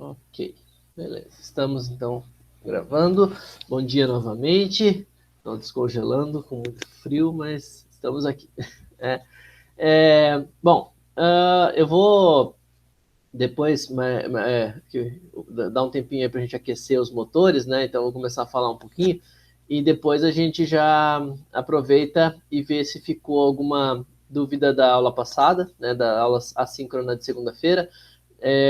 Ok, beleza. Estamos, então, gravando. Bom dia novamente. Estou descongelando com muito frio, mas estamos aqui. Eu vou depois dar um tempinho aí para a gente aquecer os motores, né? Então, eu vou começar a falar um pouquinho e depois a gente já aproveita e vê se ficou alguma dúvida da aula passada, né? Da aula assíncrona de segunda-feira,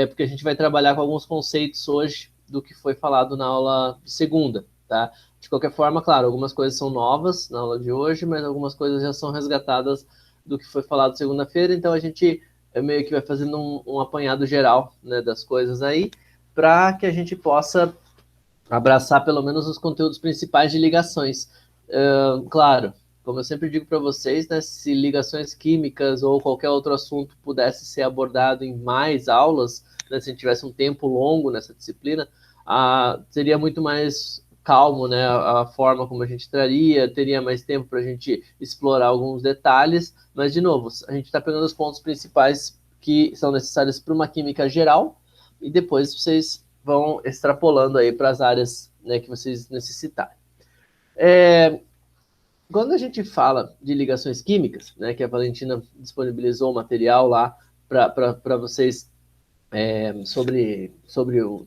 porque a gente vai trabalhar com alguns conceitos hoje do que foi falado na aula de segunda, tá? De qualquer forma, claro, algumas coisas são novas na aula de hoje, mas algumas coisas já são resgatadas do que foi falado segunda-feira, então a gente meio que vai fazendo um apanhado geral, né, das coisas aí, para que a gente possa abraçar pelo menos os conteúdos principais de ligações. Claro, como eu sempre digo para vocês, né, se ligações químicas ou qualquer outro assunto pudesse ser abordado em mais aulas, né, se a gente tivesse um tempo longo nessa disciplina, seria muito mais calmo, né, a forma como a gente traria, teria mais tempo para a gente explorar alguns detalhes, mas, de novo, a gente está pegando os pontos principais que são necessários para uma química geral, e depois vocês vão extrapolando aí para as áreas, né, que vocês necessitarem. Quando a gente fala de ligações químicas, né, que a Valentina disponibilizou o material lá para vocês sobre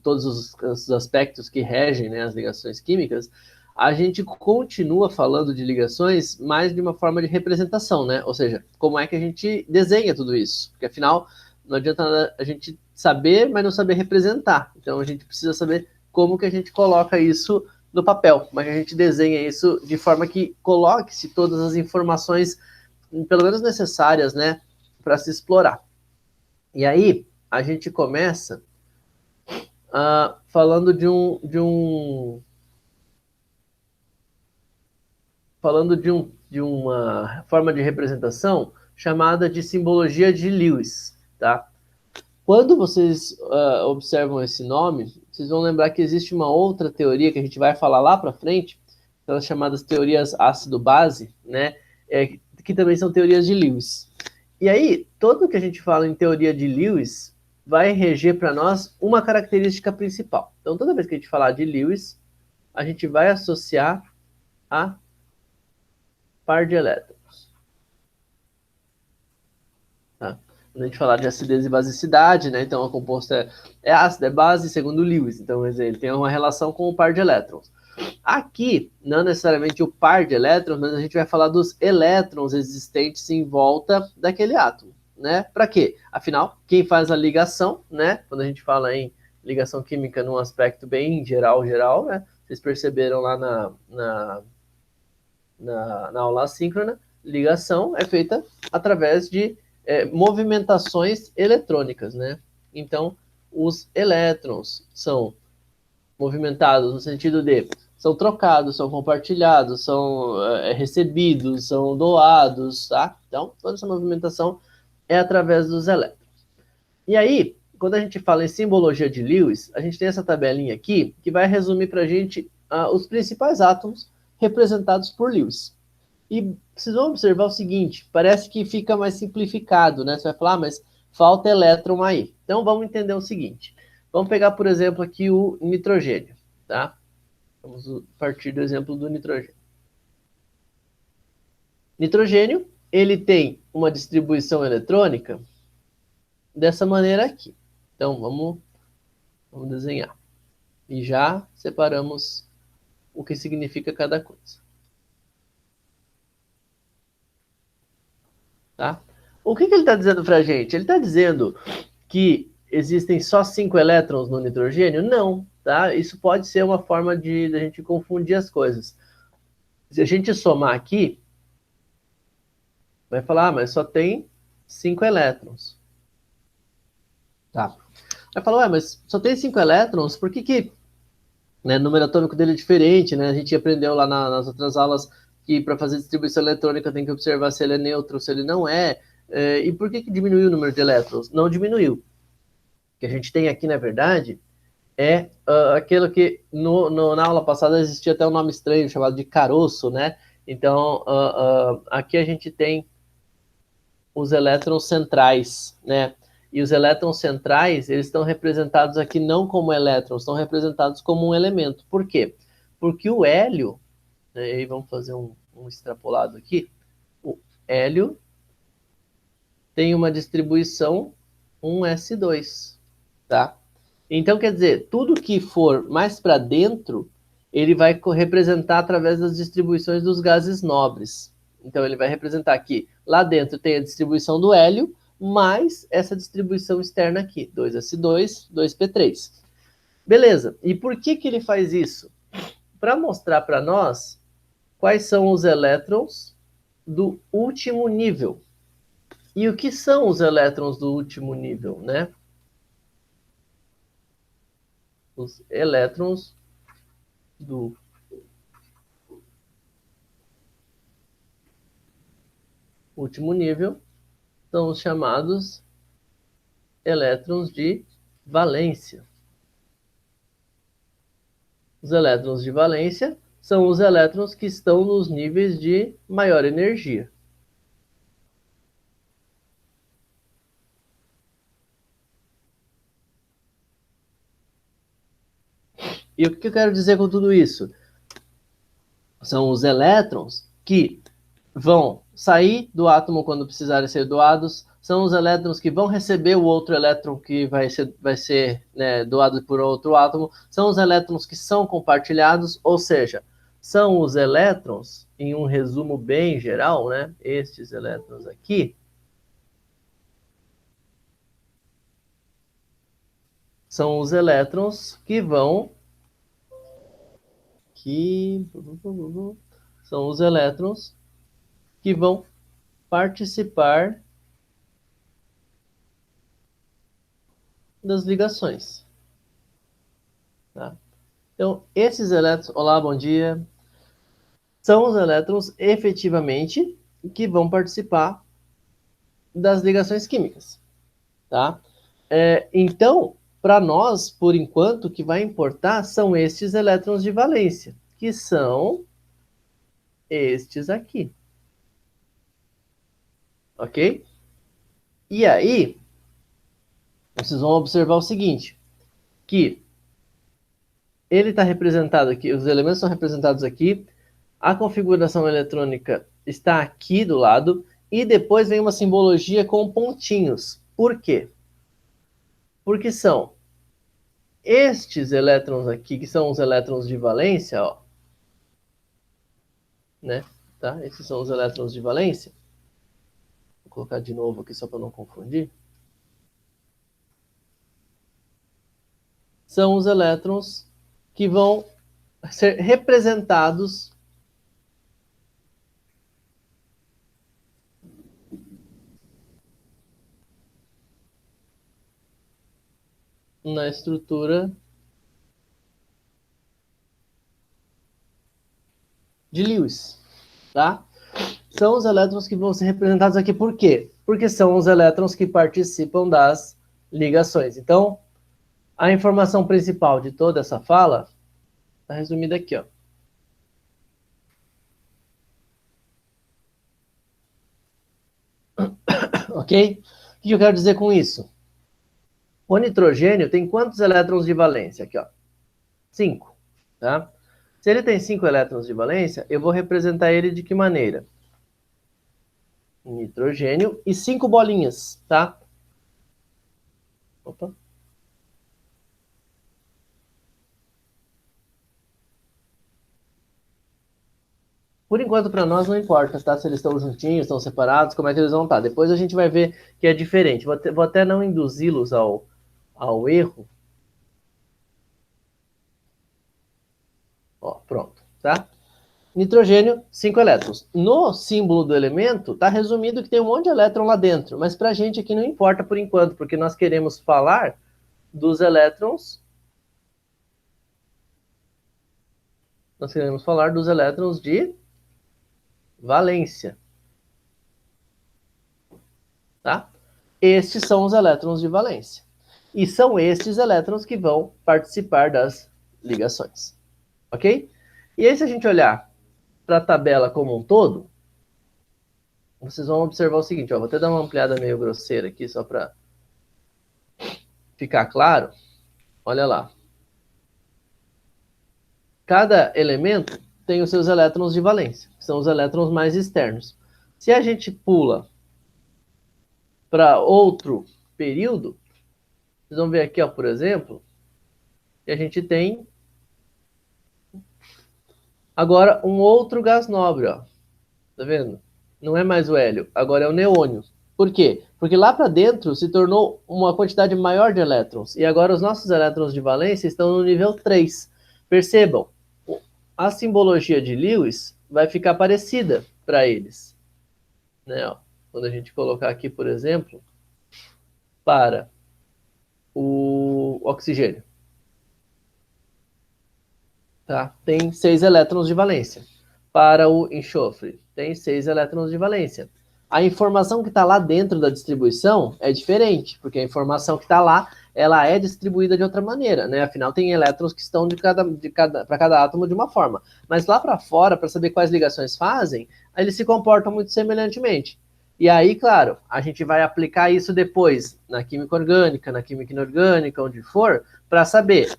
todos os aspectos que regem, né, as ligações químicas, a gente continua falando de ligações mais de uma forma de representação, né? Ou seja, como é que a gente desenha tudo isso? Porque afinal, não adianta a gente saber, mas não saber representar. Então a gente precisa saber como que a gente coloca isso no papel, como é que a gente desenha isso de forma que coloque-se todas as informações, pelo menos necessárias, né, para se explorar. E aí, a gente começa falando de uma forma de representação chamada de simbologia de Lewis, tá? Quando vocês observam esse nome, vocês vão lembrar que existe uma outra teoria que a gente vai falar lá para frente, são as chamadas teorias ácido-base, né? Que também são teorias de Lewis. E aí, tudo que a gente fala em teoria de Lewis vai reger para nós uma característica principal. Então, toda vez que a gente falar de Lewis, a gente vai associar a par de elétrons. Tá? Quando a gente falar de acidez e basicidade, né? Então, a composta é ácida, é base, segundo Lewis. Então, ele tem uma relação com o par de elétrons. Aqui, não necessariamente o par de elétrons, mas a gente vai falar dos elétrons existentes em volta daquele átomo, né? Para quê? Afinal, quem faz a ligação, né? Quando a gente fala em ligação química num aspecto bem geral, né? Vocês perceberam lá na aula assíncrona, ligação é feita através de movimentações eletrônicas, né? Então, os elétrons são movimentados no sentido de são trocados, são compartilhados, são recebidos, são doados, tá? Então, toda essa movimentação é através dos elétrons. E aí, quando a gente fala em simbologia de Lewis, a gente tem essa tabelinha aqui que vai resumir para a gente os principais átomos representados por Lewis. E vocês vão observar o seguinte, parece que fica mais simplificado, né? Você vai falar, mas falta elétron aí. Então, vamos entender o seguinte. Vamos pegar, por exemplo, aqui o nitrogênio, tá? Vamos partir do exemplo do nitrogênio. Nitrogênio, ele tem uma distribuição eletrônica dessa maneira aqui. Então, vamos desenhar. E já separamos o que significa cada coisa. Tá? O que ele está dizendo para a gente? Ele está dizendo que existem só 5 elétrons no nitrogênio? Não, tá? Isso pode ser uma forma de a gente confundir as coisas. Se a gente somar aqui, vai falar, mas só tem 5 elétrons. Tá. Vai falar, mas só tem 5 elétrons, por que né, o número atômico dele é diferente, né? A gente aprendeu lá nas outras aulas que para fazer distribuição eletrônica tem que observar se ele é neutro, se ele não é. E por que diminuiu o número de elétrons? Não diminuiu. O que a gente tem aqui, na verdade, é aquilo que na aula passada existia até um nome estranho chamado de caroço, né? Então, aqui a gente tem os elétrons centrais, né? E os elétrons centrais, eles estão representados aqui não como elétrons, estão representados como um elemento. Por quê? Porque o hélio, né, aí vamos fazer um extrapolado aqui, o hélio tem uma distribuição 1s2, tá? Então, quer dizer, tudo que for mais para dentro, ele vai representar através das distribuições dos gases nobres. Então, ele vai representar aqui, lá dentro tem a distribuição do hélio, mais essa distribuição externa aqui, 2s2, 2p3. Beleza, e por que ele faz isso? Para mostrar para nós quais são os elétrons do último nível. E o que são os elétrons do último nível, né? Os elétrons do último nível são os chamados elétrons de valência. Os elétrons de valência são os elétrons que estão nos níveis de maior energia. E o que eu quero dizer com tudo isso? São os elétrons que vão sair do átomo quando precisarem ser doados, são os elétrons que vão receber o outro elétron que vai ser né, doado por outro átomo, são os elétrons que são compartilhados, ou seja, são os elétrons, em um resumo bem geral, né, estes elétrons aqui, são os elétrons que vão são os elétrons que vão participar das ligações. Tá? Então, esses elétrons, olá, bom dia, são os elétrons efetivamente que vão participar das ligações químicas. Tá? Então, para nós, por enquanto, o que vai importar são estes elétrons de valência, que são estes aqui. Ok? E aí, vocês vão observar o seguinte, que ele está representado aqui, os elementos são representados aqui, a configuração eletrônica está aqui do lado, e depois vem uma simbologia com pontinhos. Por quê? Porque são estes elétrons aqui, que são os elétrons de valência, ó, né? Tá? Esses são os elétrons de valência. Vou colocar de novo aqui só para não confundir. São os elétrons que vão ser representados na estrutura de Lewis, tá? São os elétrons que vão ser representados aqui por quê? Porque são os elétrons que participam das ligações. Então, a informação principal de toda essa fala está resumida aqui, ó. Ok? O que eu quero dizer com isso? O nitrogênio tem quantos elétrons de valência? Aqui, ó. 5. Tá? Se ele tem 5 elétrons de valência, eu vou representar ele de que maneira? Nitrogênio e 5 bolinhas, tá? Opa. Por enquanto, para nós, não importa, tá? Se eles estão juntinhos, estão separados, como é que eles vão estar. Depois a gente vai ver que é diferente. Vou até não induzi-los ao erro. Ó, pronto, tá? Nitrogênio, 5 elétrons. No símbolo do elemento, está resumido que tem um monte de elétron lá dentro, mas para a gente aqui não importa por enquanto, porque nós queremos falar dos elétrons. Nós queremos falar dos elétrons de valência. Tá? Estes são os elétrons de valência. E são estes elétrons que vão participar das ligações. Ok? E aí, se a gente olhar para a tabela como um todo, vocês vão observar o seguinte, ó, vou até dar uma ampliada meio grosseira aqui, só para ficar claro, olha lá. Cada elemento tem os seus elétrons de valência, que são os elétrons mais externos. Se a gente pula para outro período, vocês vão ver aqui, ó, por exemplo, que a gente tem agora um outro gás nobre, ó. Tá vendo? Não é mais o hélio, agora é o neônio. Por quê? Porque lá para dentro se tornou uma quantidade maior de elétrons. E agora os nossos elétrons de valência estão no nível 3. Percebam, a simbologia de Lewis vai ficar parecida para eles. Né? Ó, quando a gente colocar aqui, por exemplo, para o oxigênio. Tá? Tem 6 elétrons de valência. Para o enxofre, tem 6 elétrons de valência. A informação que está lá dentro da distribuição é diferente, porque a informação que está lá, ela é distribuída de outra maneira, né? Afinal, tem elétrons que estão para cada átomo de uma forma. Mas lá para fora, para saber quais ligações fazem, eles se comportam muito semelhantemente. E aí, claro, a gente vai aplicar isso depois na química orgânica, na química inorgânica, onde for, para saber,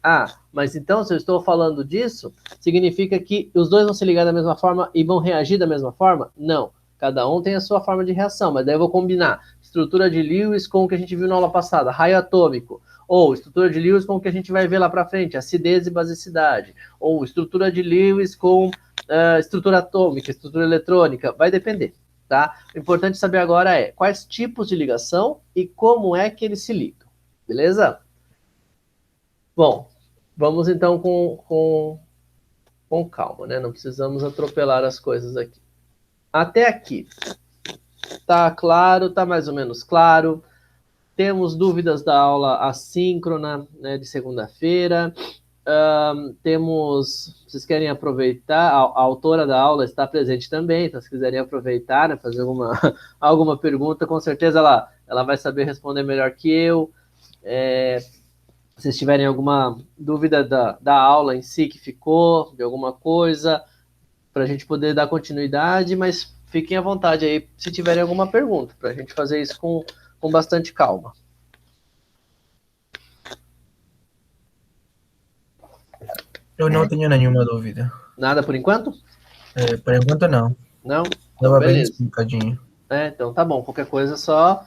mas então se eu estou falando disso, significa que os dois vão se ligar da mesma forma e vão reagir da mesma forma? Não. Cada um tem a sua forma de reação, mas daí eu vou combinar estrutura de Lewis com o que a gente viu na aula passada, raio atômico, ou estrutura de Lewis com o que a gente vai ver lá para frente, acidez e basicidade, ou estrutura de Lewis com estrutura atômica, estrutura eletrônica, vai depender. Tá? O importante saber agora é quais tipos de ligação e como é que eles se ligam, beleza? Bom, vamos então com calma, né? Não precisamos atropelar as coisas aqui. Até aqui, tá claro, tá mais ou menos claro. Temos dúvidas da aula assíncrona, né, de segunda-feira. Vocês querem aproveitar, a autora da aula está presente também, então se quiserem aproveitar, né, fazer alguma pergunta, com certeza ela vai saber responder melhor que eu. Se vocês tiverem alguma dúvida da aula em si que ficou, de alguma coisa, para a gente poder dar continuidade, mas fiquem à vontade aí se tiverem alguma pergunta, para a gente fazer isso com bastante calma. Eu não tenho nenhuma dúvida. Nada por enquanto? Por enquanto, não. Não? Então, bem beleza. explicadinho. Então tá bom. Qualquer coisa só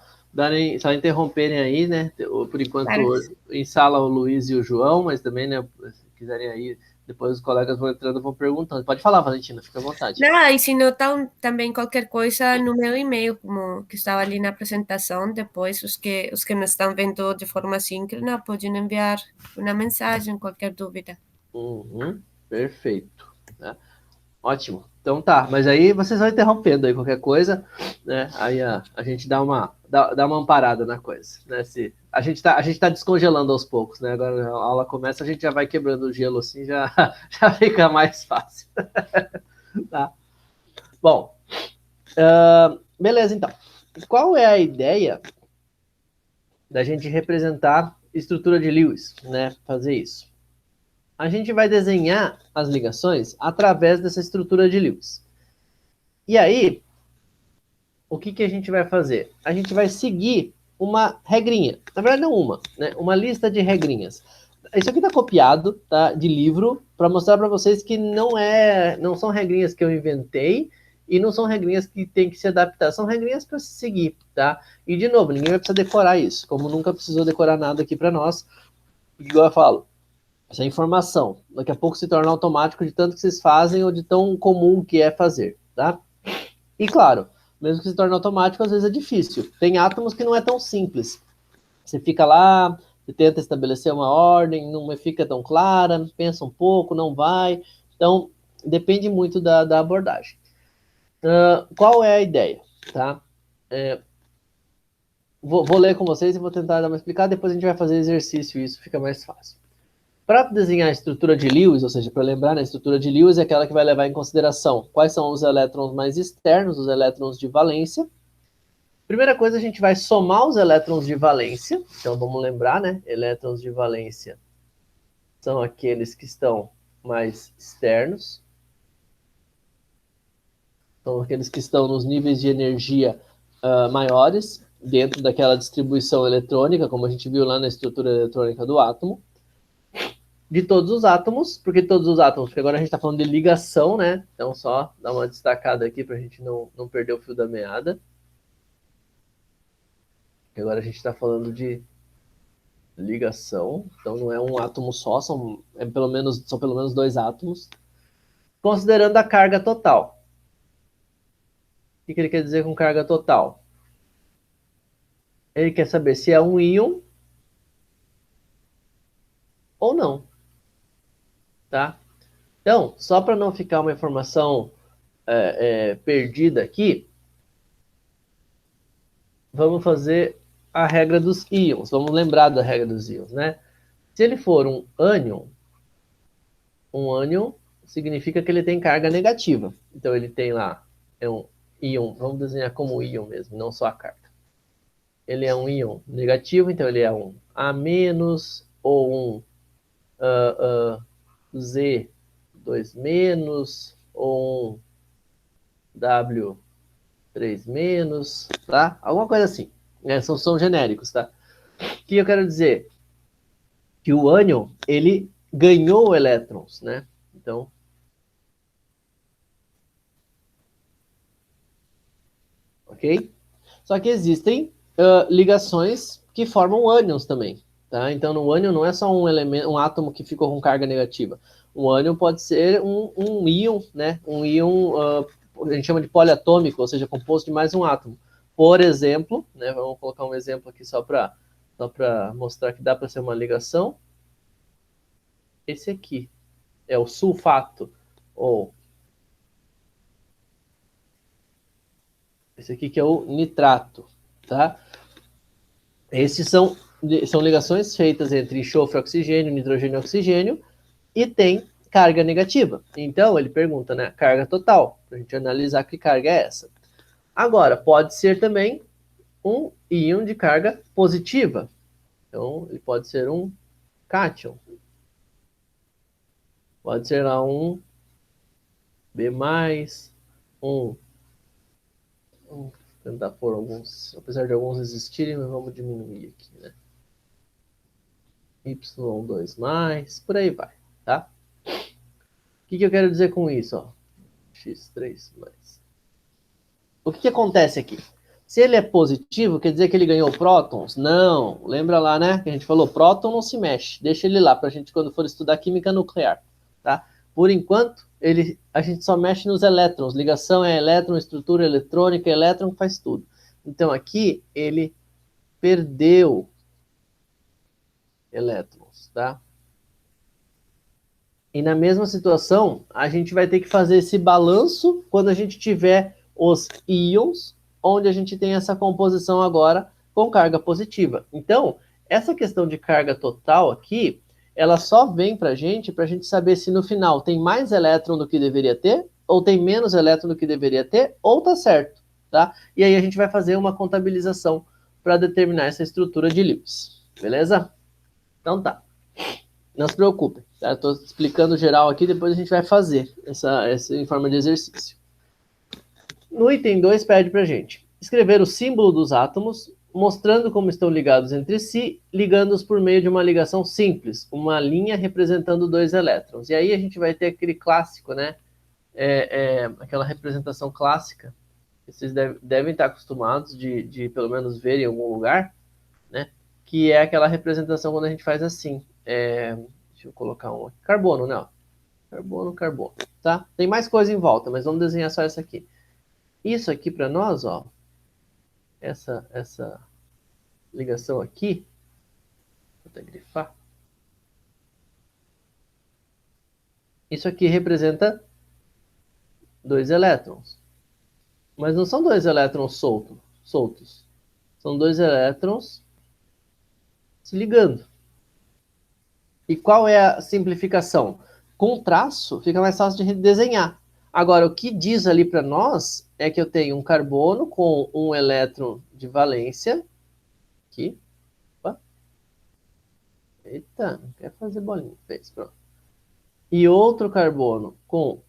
interromperem aí, né? Por enquanto, em sala o Luiz e o João, mas também, né, se quiserem aí, depois os colegas vão entrando, vão perguntando. Pode falar, Valentina, fica à vontade. Não, e se não, também qualquer coisa no meu e-mail, como que estava ali na apresentação, depois os que não estão vendo de forma síncrona podem enviar uma mensagem, qualquer dúvida. Perfeito. Né? Ótimo. Então tá, mas aí vocês vão interrompendo aí qualquer coisa, né? Aí a gente dá uma amparada na coisa, né? A gente tá descongelando aos poucos, né? Agora a aula começa, a gente já vai quebrando o gelo assim, já fica mais fácil. Tá? Bom, beleza então. Qual é a ideia da gente representar estrutura de Lewis, né? Fazer isso. A gente vai desenhar as ligações através dessa estrutura de Lewis. E aí, o que a gente vai fazer? A gente vai seguir uma regrinha. Na verdade, não uma, né? Uma lista de regrinhas. Isso aqui está copiado, tá, de livro, para mostrar para vocês que não são regrinhas que eu inventei e não são regrinhas que tem que se adaptar, são regrinhas para se seguir, tá? E, de novo, ninguém vai precisar decorar isso, como nunca precisou decorar nada aqui para nós, igual eu falo. Essa informação, daqui a pouco se torna automático de tanto que vocês fazem ou de tão comum que é fazer, tá? E claro, mesmo que se torne automático, às vezes é difícil. Tem átomos que não é tão simples. Você fica lá, você tenta estabelecer uma ordem, não fica tão clara, pensa um pouco, não vai. Então, depende muito da abordagem. Qual é a ideia, tá? Vou ler com vocês e vou tentar dar uma explicada, depois a gente vai fazer exercício e isso fica mais fácil. Para desenhar a estrutura de Lewis, ou seja, para lembrar, a estrutura de Lewis é aquela que vai levar em consideração quais são os elétrons mais externos, os elétrons de valência. Primeira coisa, a gente vai somar os elétrons de valência. Então, vamos lembrar, né? Elétrons de valência são aqueles que estão mais externos. São aqueles que estão nos níveis de energia maiores. dentro daquela distribuição eletrônica, como a gente viu lá na estrutura eletrônica do átomo, de todos os átomos, porque todos os átomos, porque agora a gente está falando de ligação, né? Então só dar uma destacada aqui para a gente não perder o fio da meada. Porque agora a gente está falando de ligação, então não é um átomo só, são pelo menos 2 átomos, considerando a carga total. O que ele quer dizer com carga total? Ele quer saber se é um íon ou não, tá? Então, só para não ficar uma informação perdida aqui, vamos fazer a regra dos íons. Vamos lembrar da regra dos íons, né? Se ele for um ânion significa que ele tem carga negativa. Então, ele tem lá, é um íon, vamos desenhar como íon mesmo, não só a carga. Ele é um íon negativo, então ele é um A- ou um Z2- ou um W3-, tá? Alguma coisa assim. São genéricos, tá? O que eu quero dizer? Que o ânion, ele ganhou elétrons, né? Então, ok? Só que existem ligações que formam ânions também, tá? Então, no ânion não é só um átomo que ficou com carga negativa. O ânion pode ser um íon, né? Um íon, a gente chama de poliatômico, ou seja, composto de mais um átomo. Por exemplo, né? Vamos colocar um exemplo aqui só para mostrar que dá para ser uma ligação. Esse aqui é o sulfato, ou esse aqui que é o nitrato, tá? Esses são ligações feitas entre enxofre, oxigênio, nitrogênio e oxigênio, e tem carga negativa. Então, ele pergunta, né, carga total, para a gente analisar que carga é essa. Agora, pode ser também um íon de carga positiva. Então, ele pode ser um cátion. Pode ser lá um B+, um... Vamos tentar pôr alguns, apesar de alguns existirem, mas vamos diminuir aqui, né? Y2+, por aí vai, tá? O que eu quero dizer com isso, ó? X3+. O que acontece aqui? Se ele é positivo, quer dizer que ele ganhou prótons? Não. Lembra lá, né? Que a gente falou, próton não se mexe. Deixa ele lá pra gente quando for estudar química nuclear, tá? Por enquanto, a gente só mexe nos elétrons. Ligação é elétron, estrutura eletrônica, elétron faz tudo. Então aqui ele perdeu elétrons, tá? E na mesma situação, a gente vai ter que fazer esse balanço quando a gente tiver os íons, onde a gente tem essa composição agora com carga positiva. Então, essa questão de carga total aqui, ela só vem para a gente saber se no final tem mais elétron do que deveria ter, ou tem menos elétron do que deveria ter, ou tá certo, tá? E aí a gente vai fazer uma contabilização para determinar essa estrutura de Lewis, beleza? Então tá. Não se preocupe, tá? Estou explicando geral aqui, depois a gente vai fazer essa em forma de exercício. No item 2 pede para a gente escrever o símbolo dos átomos, mostrando como estão ligados entre si, ligando-os por meio de uma ligação simples, uma linha representando 2 elétrons. E aí a gente vai ter aquele clássico, né? Aquela representação clássica, que vocês devem estar acostumados de pelo menos ver em algum lugar, né? Que é aquela representação quando a gente faz assim. Deixa eu colocar um aqui. Carbono, né? Carbono, carbono, tá? Tem mais coisa em volta, mas vamos desenhar só essa aqui. Isso aqui para nós, ó, essa ligação aqui, vou até grifar. Isso aqui representa 2 elétrons. Mas não são 2 elétrons soltos. São 2 elétrons se ligando. E qual é a simplificação? Com traço fica mais fácil de desenhar. Agora, o que diz ali para nós é que eu tenho um carbono com um elétron de valência. Aqui. Opa. Eita, não quer fazer bolinha. Fez, pronto. E outro carbono com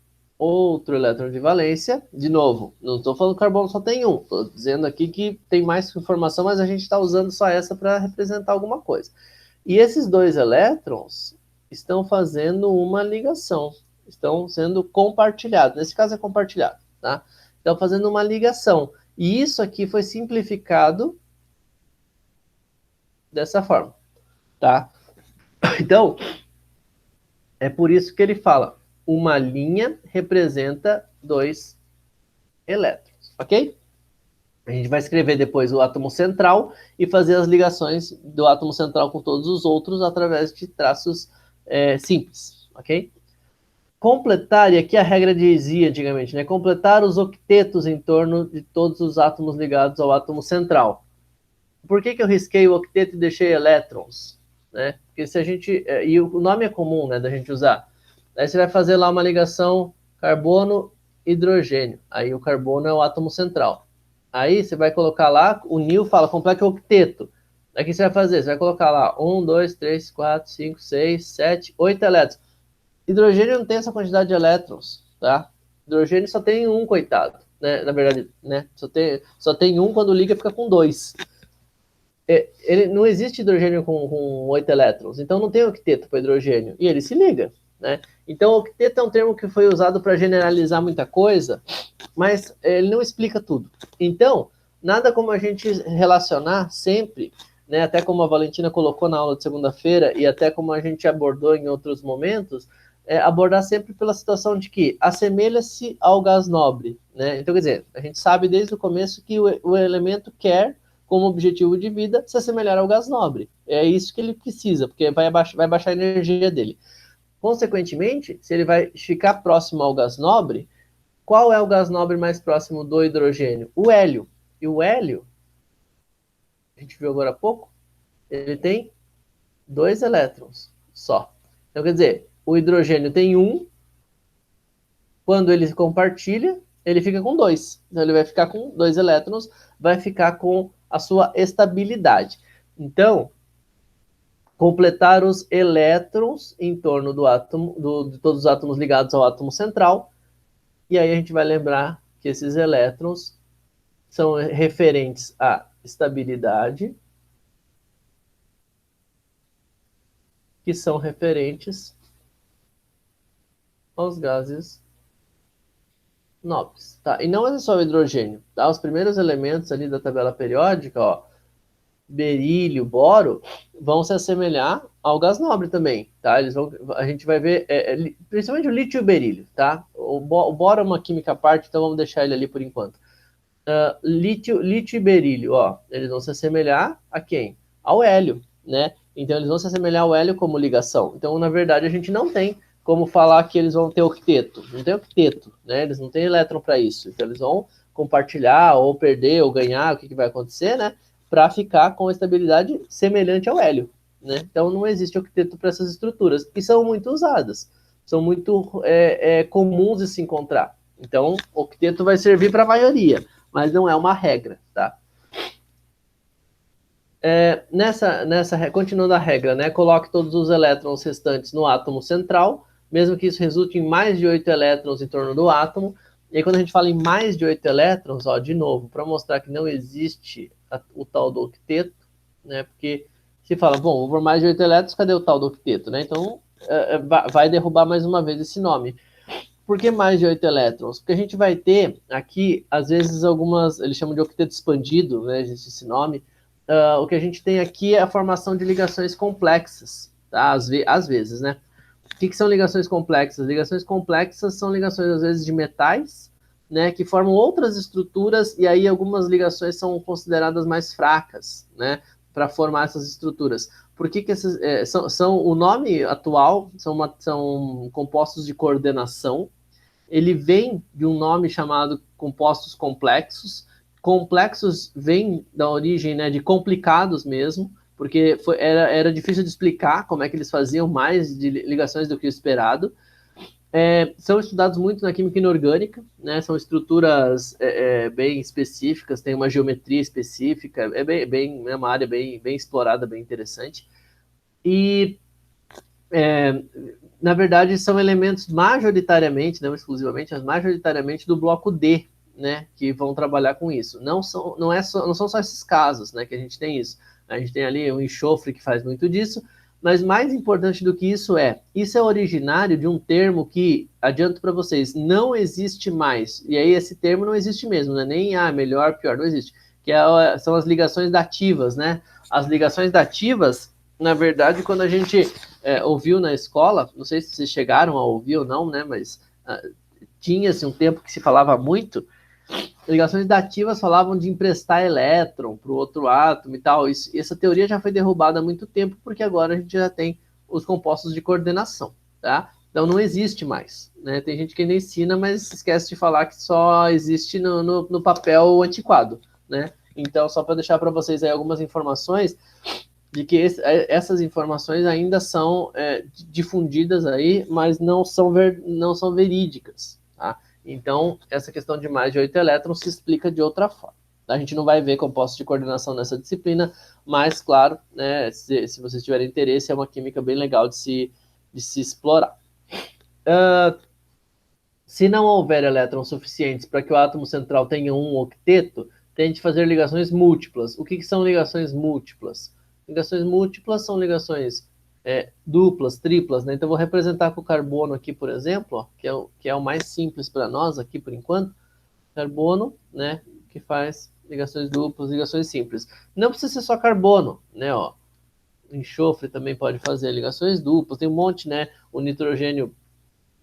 outro elétron de valência. De novo, não estou falando que o carbono só tem um, estou dizendo aqui que tem mais informação, mas a gente está usando só essa para representar alguma coisa. E esses dois elétrons estão fazendo uma ligação, estão sendo compartilhados. Nesse caso é compartilhado, tá? Estão fazendo uma ligação. E isso aqui foi simplificado dessa forma, tá? Então, é por isso que ele fala, uma linha representa dois elétrons, ok? A gente vai escrever depois o átomo central e fazer as ligações do átomo central com todos os outros através de traços simples, ok? Completar, e aqui a regra dizia antigamente, né? Completar os octetos em torno de todos os átomos ligados ao átomo central. Por que eu risquei o octeto e deixei elétrons? Né? Porque se a gente... E o nome é comum, né, da gente usar. Aí você vai fazer lá uma ligação carbono-hidrogênio. Aí o carbono é o átomo central. Aí você vai colocar lá, o NIL fala, complete o octeto. Aí o que você vai fazer? Você vai colocar lá 1, 2, 3, 4, 5, 6, 7, 8 elétrons. Hidrogênio não tem essa quantidade de elétrons, tá? Hidrogênio só tem um, coitado. Né? Na verdade, né? Só tem um, quando liga fica com 2. Ele não existe hidrogênio com 8 elétrons, então não tem octeto para hidrogênio, e ele se liga, né? Então, octeto é um termo que foi usado para generalizar muita coisa, mas ele não explica tudo. Então, nada como a gente relacionar sempre, né, até como a Valentina colocou na aula de segunda-feira, e até como a gente abordou em outros momentos, abordar sempre pela situação de que assemelha-se ao gás nobre, né? Então, quer dizer, a gente sabe desde o começo que o elemento quer como objetivo de vida, se assemelhar ao gás nobre. É isso que ele precisa, porque vai baixar a energia dele. Consequentemente, se ele vai ficar próximo ao gás nobre, qual é o gás nobre mais próximo do hidrogênio? O hélio. E o hélio, a gente viu agora há pouco, ele tem 2 elétrons só. Então, quer dizer, o hidrogênio tem 1, quando ele compartilha, ele fica com 2. Então, ele vai ficar com 2 elétrons, vai ficar com a sua estabilidade. Então, completar os elétrons em torno do átomo, de todos os átomos ligados ao átomo central, e aí a gente vai lembrar que esses elétrons são referentes à estabilidade, que são referentes aos gases nobres, tá? E não é só o hidrogênio, tá? Os primeiros elementos ali da tabela periódica, ó, berílio, boro, vão se assemelhar ao gás nobre também, tá? A gente vai ver, principalmente o lítio e o berílio, tá? O boro é uma química à parte, então vamos deixar ele ali por enquanto. Lítio e berílio, ó, eles vão se assemelhar a quem? Ao hélio, né? Então eles vão se assemelhar ao hélio como ligação. Então, na verdade, a gente não tem como falar que eles vão ter octeto. Não tem octeto, né? Eles não têm elétron para isso. Então eles vão compartilhar, ou perder, ou ganhar, o que vai acontecer, né? Para ficar com estabilidade semelhante ao hélio, né? Então não existe octeto para essas estruturas. E são muito usadas. São muito comuns de se encontrar. Então, octeto vai servir para a maioria, mas não é uma regra, tá? Continuando a regra, né? Coloque todos os elétrons restantes no átomo central, mesmo que isso resulte em mais de 8 elétrons em torno do átomo. E aí, quando a gente fala em mais de 8 elétrons, ó, de novo, para mostrar que não existe o tal do octeto, né? Porque se fala, bom, vou por mais de 8 elétrons, cadê o tal do octeto, né? Então, vai derrubar mais uma vez esse nome. Por que mais de 8 elétrons? Porque a gente vai ter aqui, às vezes, eles chamam de octeto expandido, né? Existe esse nome. O que a gente tem aqui é a formação de ligações complexas, tá? Às vezes, né? O que são ligações complexas? Ligações complexas são ligações, às vezes, de metais, né? Que formam outras estruturas, e aí algumas ligações são consideradas mais fracas, né? Para formar essas estruturas. Por que esses são o nome atual são compostos de coordenação. Ele vem de um nome chamado compostos complexos. Complexos vem da origem, né, de complicados mesmo, porque era difícil de explicar como é que eles faziam mais de ligações do que o esperado. São estudados muito na química inorgânica, né? São estruturas bem específicas, tem uma geometria específica, é uma área bem explorada, bem interessante. E na verdade, são elementos majoritariamente, não exclusivamente, mas majoritariamente do bloco D, né, que vão trabalhar com isso. Não são só esses casos, né, que a gente tem isso. A gente tem ali o enxofre que faz muito disso, mas mais importante do que isso é originário de um termo que, adianto para vocês, não existe mais. E aí esse termo não existe mesmo, né? Nem melhor, pior, não existe. Que são as ligações dativas, né? As ligações dativas, na verdade, quando a gente ouviu na escola, não sei se vocês chegaram a ouvir ou não, né? Mas tinha-se um tempo que se falava muito. Ligações dativas falavam de emprestar elétron para o outro átomo e tal. Essa teoria já foi derrubada há muito tempo, porque agora a gente já tem os compostos de coordenação, tá? Então não existe mais, né? Tem gente que ainda ensina, mas esquece de falar que só existe no papel antiquado, né? Então, só para deixar para vocês aí algumas informações de que essas informações ainda são difundidas aí, mas não são verídicas, tá? Então, essa questão de mais de 8 elétrons se explica de outra forma. A gente não vai ver compostos de coordenação nessa disciplina, mas, claro, né, se vocês tiverem interesse, é uma química bem legal de se explorar. Se não houver elétrons suficientes para que o átomo central tenha um octeto, tente fazer ligações múltiplas. O que são ligações múltiplas? Ligações múltiplas são ligações duplas, triplas, né? Então, vou representar com o carbono aqui, por exemplo, ó, que é o mais simples para nós aqui, por enquanto. Carbono, né? Que faz ligações duplas, ligações simples. Não precisa ser só carbono, né? Ó. Enxofre também pode fazer ligações duplas. Tem um monte, né? O nitrogênio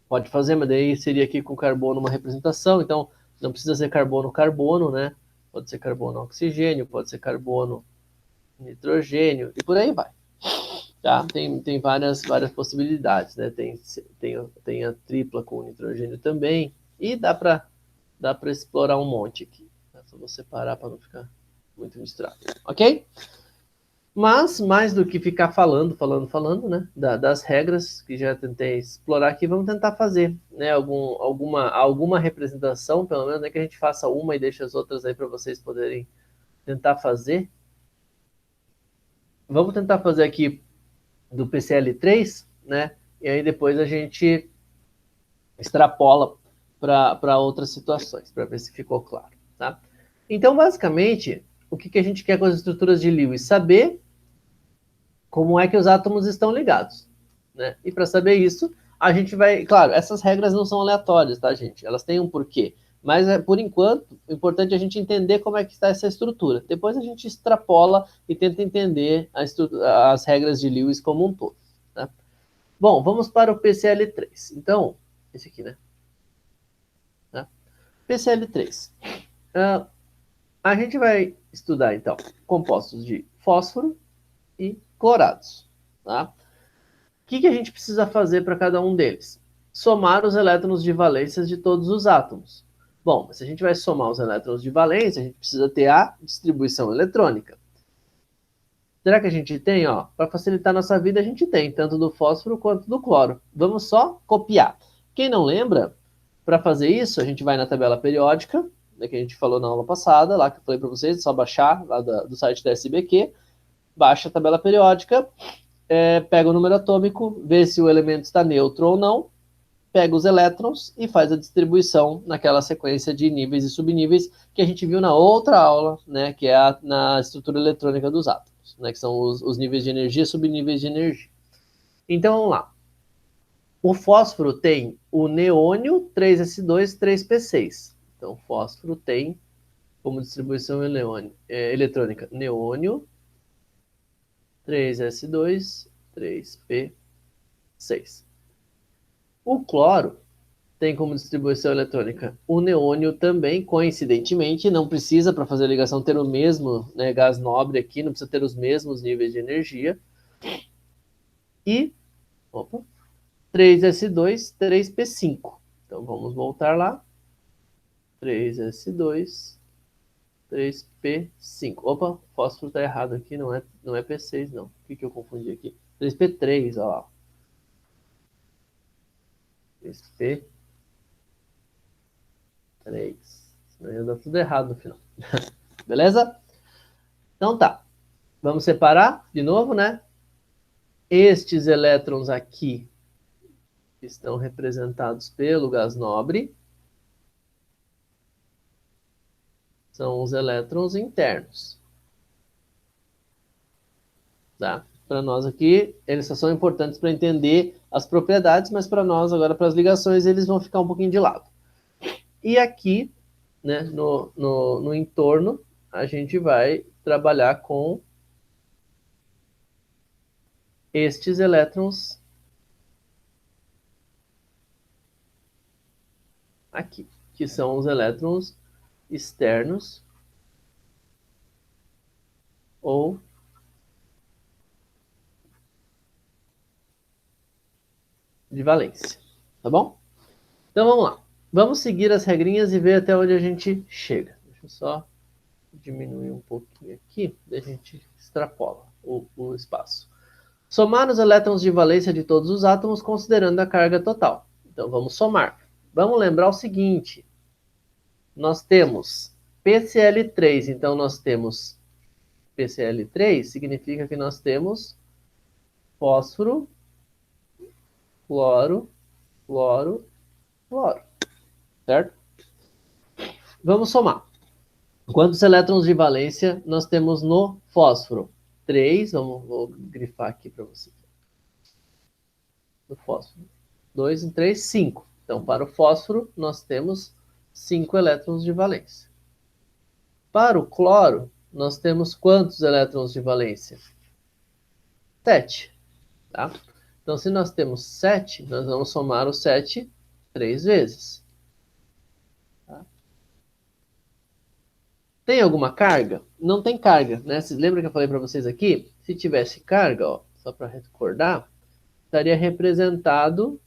pode fazer, mas daí seria aqui com carbono uma representação. Então, não precisa ser carbono-carbono, né? Pode ser carbono-oxigênio, pode ser carbono-nitrogênio, e por aí vai. Tá? Tem várias possibilidades, né? Tem a tripla com nitrogênio também, e dá para explorar um monte aqui. É só vou separar para não ficar muito misturado, ok? Mas, mais do que ficar falando, né? Das regras que já tentei explorar aqui, vamos tentar fazer, né? Alguma representação, pelo menos, né? Que a gente faça uma e deixe as outras aí para vocês poderem tentar fazer. Vamos tentar fazer aqui do PCl3, né? E aí depois a gente extrapola para outras situações, para ver se ficou claro, tá? Então, basicamente, o que a gente quer com as estruturas de Lewis? Saber como é que os átomos estão ligados, né? E para saber isso, a gente vai... Claro, essas regras não são aleatórias, tá, gente? Elas têm um porquê. Mas, por enquanto, o importante é a gente entender como é que está essa estrutura. Depois a gente extrapola e tenta entender as regras de Lewis como um todo, tá? Bom, vamos para o PCl3. Então, esse aqui, né? Tá? PCl3. A gente vai estudar, então, compostos de fósforo e clorados, tá? O que a gente precisa fazer para cada um deles? Somar os elétrons de valências de todos os átomos. Bom, se a gente vai somar os elétrons de valência, a gente precisa ter a distribuição eletrônica. Será que a gente tem? Para facilitar a nossa vida, a gente tem, tanto do fósforo quanto do cloro. Vamos só copiar. Quem não lembra, para fazer isso, a gente vai na tabela periódica, né, que a gente falou na aula passada, lá que eu falei para vocês, é só baixar lá do site da SBQ, baixa a tabela periódica, pega o número atômico, vê se o elemento está neutro ou não, pega os elétrons e faz a distribuição naquela sequência de níveis e subníveis que a gente viu na outra aula, né, que é na estrutura eletrônica dos átomos, né, que são os níveis de energia e subníveis de energia. Então, vamos lá. O fósforo tem o neônio 3s2, 3p6. Então, o fósforo tem como distribuição eletrônica neônio 3s2, 3p6. O cloro tem como distribuição eletrônica o neônio também, coincidentemente, não precisa para fazer a ligação ter o mesmo, né, gás nobre aqui, não precisa ter os mesmos níveis de energia. E 3s2, 3p5. Então vamos voltar lá. 3s2, 3p5. Opa, fósforo está errado aqui, não é p6 não. O que eu confundi aqui? 3p3, olha lá. 3p3. Senão ia dar tudo errado no final. Beleza? Então tá. Vamos separar de novo, né? Estes elétrons aqui que estão representados pelo gás nobre são os elétrons internos. Tá? Para nós aqui, eles só são importantes para entender as propriedades, mas para nós, agora, para as ligações, eles vão ficar um pouquinho de lado. E aqui, né, no entorno, a gente vai trabalhar com estes elétrons aqui, que são os elétrons externos ou de valência, tá bom? Então vamos lá. Vamos seguir as regrinhas e ver até onde a gente chega. Deixa eu só diminuir um pouquinho aqui, daí a gente extrapola o espaço. Somar os elétrons de valência de todos os átomos considerando a carga total. Então vamos somar. Vamos lembrar o seguinte. Nós temos PCl3, então nós temos PCl3, significa que nós temos fósforo, cloro, cloro, cloro. Certo? Vamos somar. Quantos elétrons de valência nós temos no fósforo? 3, vou grifar aqui para você. No fósforo. 2 e 3, 5. Então, para o fósforo, nós temos 5 elétrons de valência. Para o cloro, nós temos quantos elétrons de valência? 7. Tá? Então, se nós temos 7, nós vamos somar o 7 3 vezes. Tá? Tem alguma carga? Não tem carga, né? Vocês lembram que eu falei para vocês aqui? Se tivesse carga, ó, só para recordar, estaria representado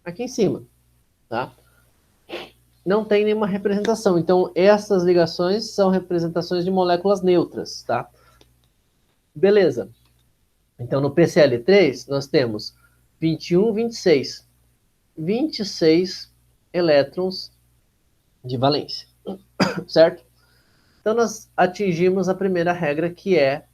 aqui em cima, tá? Não tem nenhuma representação. Então, essas ligações são representações de moléculas neutras, tá? Beleza. Então, no PCl3, nós temos 21, 26. 26 elétrons de valência, certo? Então, nós atingimos a primeira regra, que é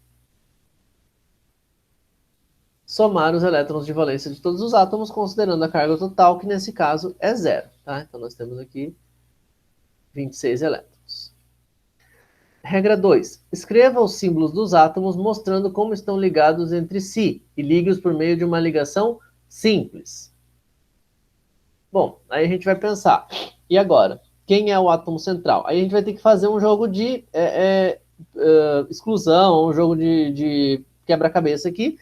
somar os elétrons de valência de todos os átomos, considerando a carga total, que nesse caso é 0. Tá? Então, nós temos aqui 26 elétrons. Regra 2. Escreva os símbolos dos átomos mostrando como estão ligados entre si e ligue-os por meio de uma ligação simples. Bom, aí a gente vai pensar. E agora? Quem é o átomo central? Aí a gente vai ter que fazer um jogo de exclusão, um jogo de quebra-cabeça aqui.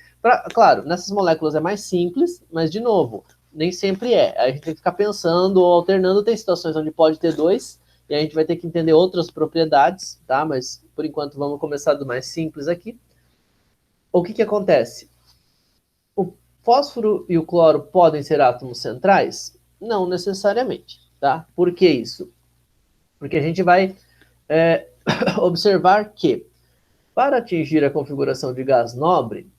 Claro, nessas moléculas é mais simples, mas, de novo, nem sempre é. A gente tem que ficar pensando ou alternando. Tem situações onde pode ter 2, e a gente vai ter que entender outras propriedades, tá? Mas, por enquanto, vamos começar do mais simples aqui. O que acontece? O fósforo e o cloro podem ser átomos centrais? Não necessariamente, tá? Por que isso? Porque a gente vai observar que, para atingir a configuração de gás nobre,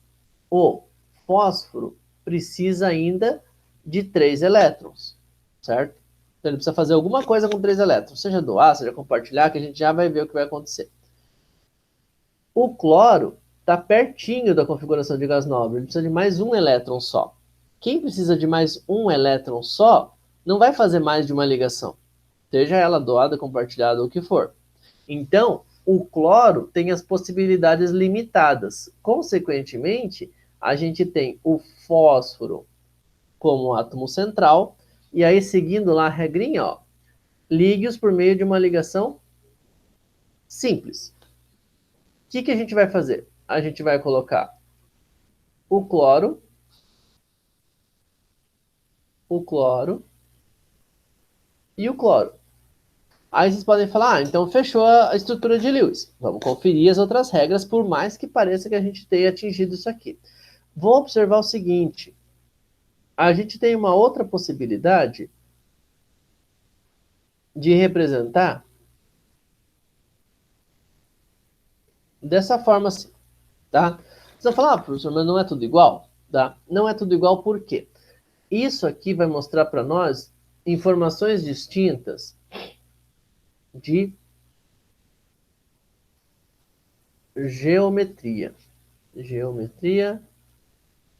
o fósforo precisa ainda de 3 elétrons, certo? Então ele precisa fazer alguma coisa com 3 elétrons, seja doar, seja compartilhar, que a gente já vai ver o que vai acontecer. O cloro está pertinho da configuração de gás nobre, ele precisa de mais um elétron só. Quem precisa de mais um elétron só, não vai fazer mais de uma ligação, seja ela doada, compartilhada ou o que for. Então, o cloro tem as possibilidades limitadas. Consequentemente, a gente tem o fósforo como átomo central, e aí, seguindo lá a regrinha, ó, ligue-os por meio de uma ligação simples. O que a gente vai fazer? A gente vai colocar o cloro e o cloro. Aí vocês podem falar, então fechou a estrutura de Lewis. Vamos conferir as outras regras, por mais que pareça que a gente tenha atingido isso aqui. Vou observar o seguinte. A gente tem uma outra possibilidade de representar dessa forma assim, tá? Vocês vão falar, professor, mas não é tudo igual? Tá? Não é tudo igual por quê? Isso aqui vai mostrar para nós informações distintas de geometria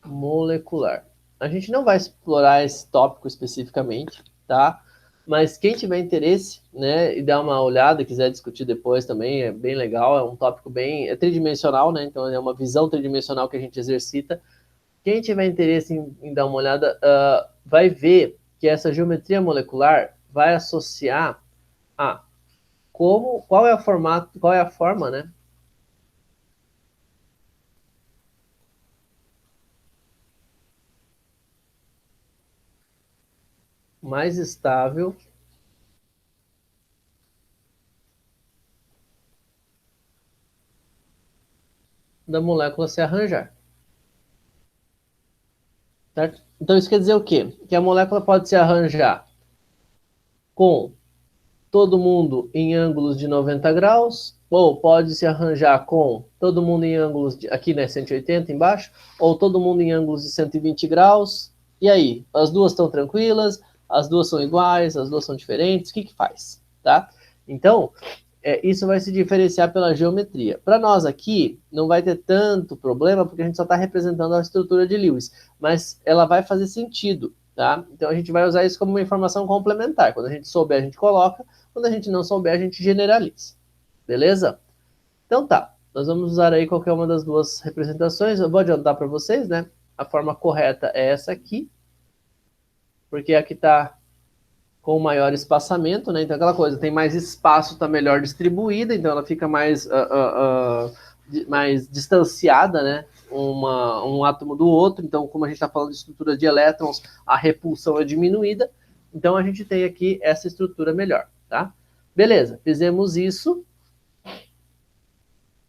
molecular. A gente não vai explorar esse tópico especificamente, tá? Mas quem tiver interesse, né, e dar uma olhada, quiser discutir depois também, é bem legal, é um tópico bem, é tridimensional, né? Então é uma visão tridimensional que a gente exercita. Quem tiver interesse em dar uma olhada, vai ver que essa geometria molecular vai associar a qual é o formato, qual é a forma, né? Mais estável da molécula se arranjar. Certo? Então isso quer dizer o quê? Que a molécula pode se arranjar com todo mundo em ângulos de 90 graus, ou pode se arranjar com todo mundo em ângulos de, aqui, né, 180 embaixo, ou todo mundo em ângulos de 120 graus. E aí, as duas estão tranquilas, as duas são iguais, as duas são diferentes, o que que faz, tá? Então, isso vai se diferenciar pela geometria. Para nós aqui, não vai ter tanto problema, porque a gente só está representando a estrutura de Lewis, mas ela vai fazer sentido, tá? Então a gente vai usar isso como uma informação complementar. Quando a gente souber, a gente coloca, quando a gente não souber, a gente generaliza. Beleza? Então tá, nós vamos usar aí qualquer uma das duas representações. Eu vou adiantar para vocês, né? A forma correta é essa aqui, porque aqui está com maior espaçamento, né? Então aquela coisa, tem mais espaço, está melhor distribuída, então ela fica mais, mais distanciada, né? Um átomo do outro. Então, como a gente está falando de estrutura de elétrons, a repulsão é diminuída. Então a gente tem aqui essa estrutura melhor, tá? Beleza, fizemos isso.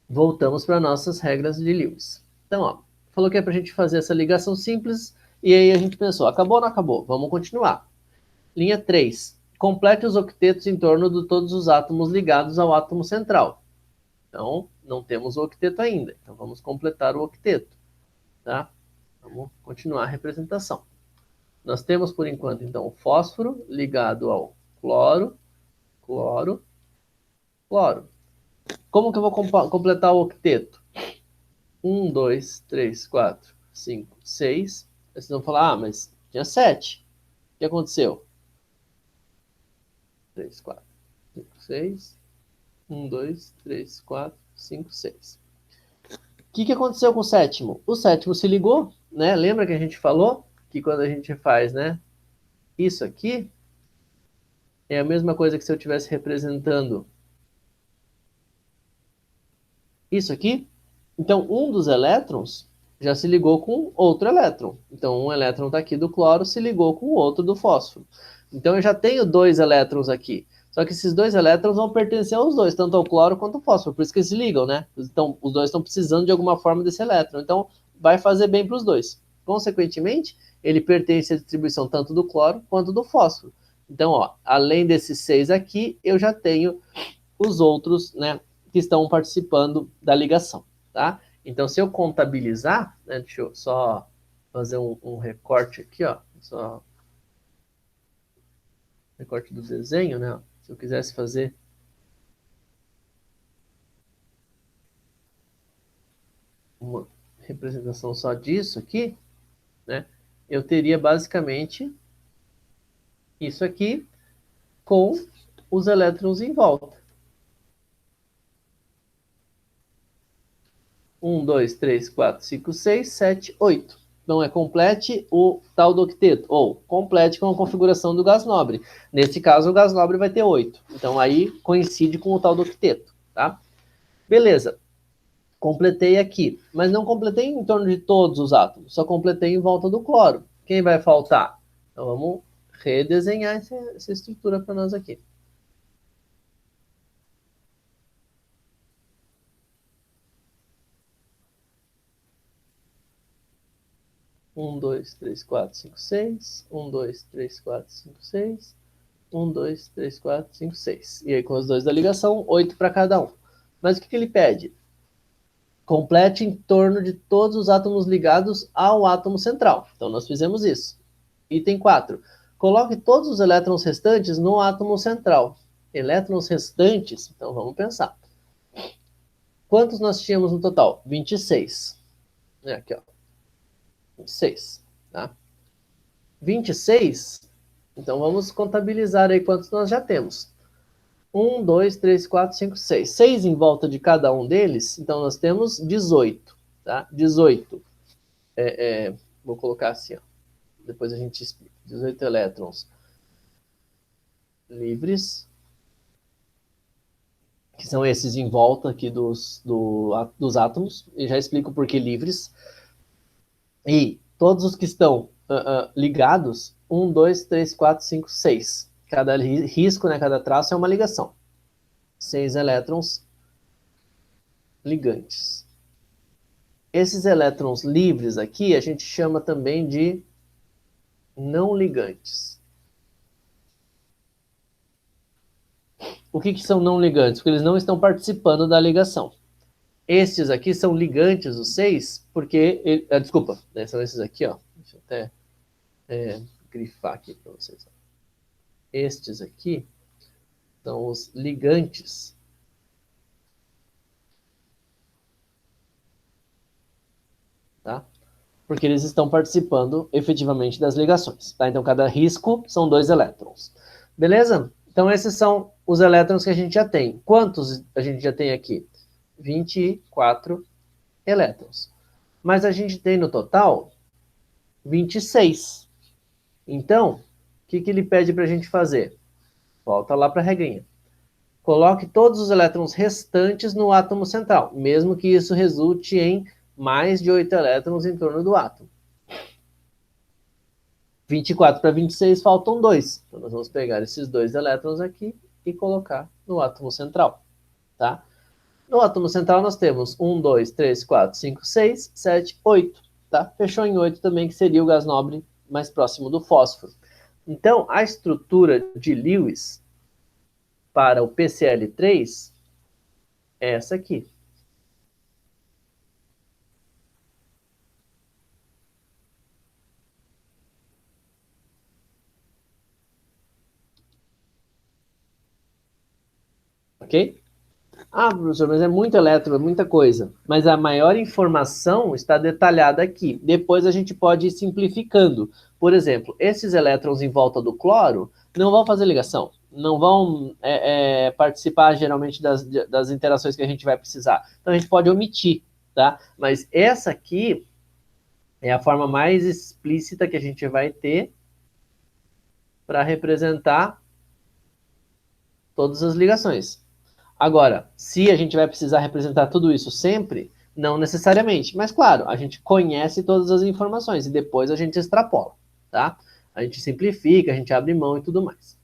Voltamos para nossas regras de Lewis. Então, ó, falou que é para a gente fazer essa ligação simples, e aí a gente pensou, acabou ou não acabou? Vamos continuar. Linha 3. Complete os octetos em torno de todos os átomos ligados ao átomo central. Então, não temos o octeto ainda. Então, vamos completar o octeto. Tá? Vamos continuar a representação. Nós temos, por enquanto, então, o fósforo ligado ao cloro, cloro, cloro. Como que eu vou completar o octeto? 1, 2, 3, 4, 5, 6. Aí vocês vão falar, mas tinha 7. O que aconteceu? 3, 4, 5, 6. 1, 2, 3, 4, 5, 6. O que aconteceu com o sétimo? O sétimo se ligou, né? Lembra que a gente falou que quando a gente faz, né? Isso aqui é a mesma coisa que se eu estivesse representando isso aqui. Então, um dos elétrons já se ligou com outro elétron. Então, um elétron está aqui do cloro se ligou com o outro do fósforo. Então, eu já tenho dois elétrons aqui. Só que esses dois elétrons vão pertencer aos dois, tanto ao cloro quanto ao fósforo. Por isso que eles se ligam, né? Então, os dois estão precisando de alguma forma desse elétron. Então, vai fazer bem para os dois. Consequentemente, ele pertence à distribuição tanto do cloro quanto do fósforo. Então, ó, além desses 6 aqui, eu já tenho os outros, né, que estão participando da ligação, tá? Então, se eu contabilizar, né, deixa eu só fazer um recorte aqui, ó, só recorte do desenho, né? Se eu quisesse fazer uma representação só disso aqui, né? Eu teria basicamente isso aqui com os elétrons em volta. 1, 2, 3, 4, 5, 6, 7, 8. Então, complete o tal do octeto, ou complete com a configuração do gás nobre. Nesse caso, o gás nobre vai ter 8. Então, aí coincide com o tal do octeto, tá? Beleza. Completei aqui, mas não completei em torno de todos os átomos, só completei em volta do cloro. Quem vai faltar? Então, vamos redesenhar essa estrutura para nós aqui. 1, 2, 3, 4, 5, 6. 1, 2, 3, 4, 5, 6. 1, 2, 3, 4, 5, 6. E aí, com os dois da ligação, 8 para cada um. Mas o que ele pede? Complete em torno de todos os átomos ligados ao átomo central. Então, nós fizemos isso. Item 4. Coloque todos os elétrons restantes no átomo central. Elétrons restantes, então vamos pensar. Quantos nós tínhamos no total? 26. Aqui, ó. 26, tá? 26, então vamos contabilizar aí quantos nós já temos. 1, 2, 3, 4, 5, 6. 6 em volta de cada um deles, então nós temos 18, tá? 18. Vou colocar assim, ó. Depois a gente explica. 18 elétrons livres, que são esses em volta aqui dos átomos, e já explico por que livres. E todos os que estão ligados, 1, 2, 3, 4, 5, 6. Cada risco, né, cada traço é uma ligação. 6 elétrons ligantes. Esses elétrons livres aqui a gente chama também de não ligantes. O que são não ligantes? Porque eles não estão participando da ligação. Estes aqui são ligantes, os 6, porque... desculpa, né, são esses aqui, ó. Deixa eu até grifar aqui para vocês. Estes aqui são os ligantes. Tá? Porque eles estão participando efetivamente das ligações. Tá? Então, cada risco são 2 elétrons. Beleza? Então, esses são os elétrons que a gente já tem. Quantos a gente já tem aqui? 24 elétrons. Mas a gente tem no total 26. Então, o que ele pede para a gente fazer? Volta lá para a regrinha. Coloque todos os elétrons restantes no átomo central, mesmo que isso resulte em mais de 8 elétrons em torno do átomo. 24 para 26 faltam 2. Então, nós vamos pegar esses 2 elétrons aqui e colocar no átomo central. Tá? No átomo central nós temos 1, 2, 3, 4, 5, 6, 7, 8. Tá? Fechou em 8 também, que seria o gás nobre mais próximo do fósforo. Então, a estrutura de Lewis para o PCl3 é essa aqui. Ok? Ah, professor, mas é muito elétron, é muita coisa. Mas a maior informação está detalhada aqui. Depois a gente pode ir simplificando. Por exemplo, esses elétrons em volta do cloro não vão fazer ligação. Não vão participar geralmente das interações que a gente vai precisar. Então a gente pode omitir, tá? Mas essa aqui é a forma mais explícita que a gente vai ter para representar todas as ligações. Agora, se a gente vai precisar representar tudo isso sempre, não necessariamente. Mas, claro, a gente conhece todas as informações e depois a gente extrapola, tá? A gente simplifica, a gente abre mão e tudo mais.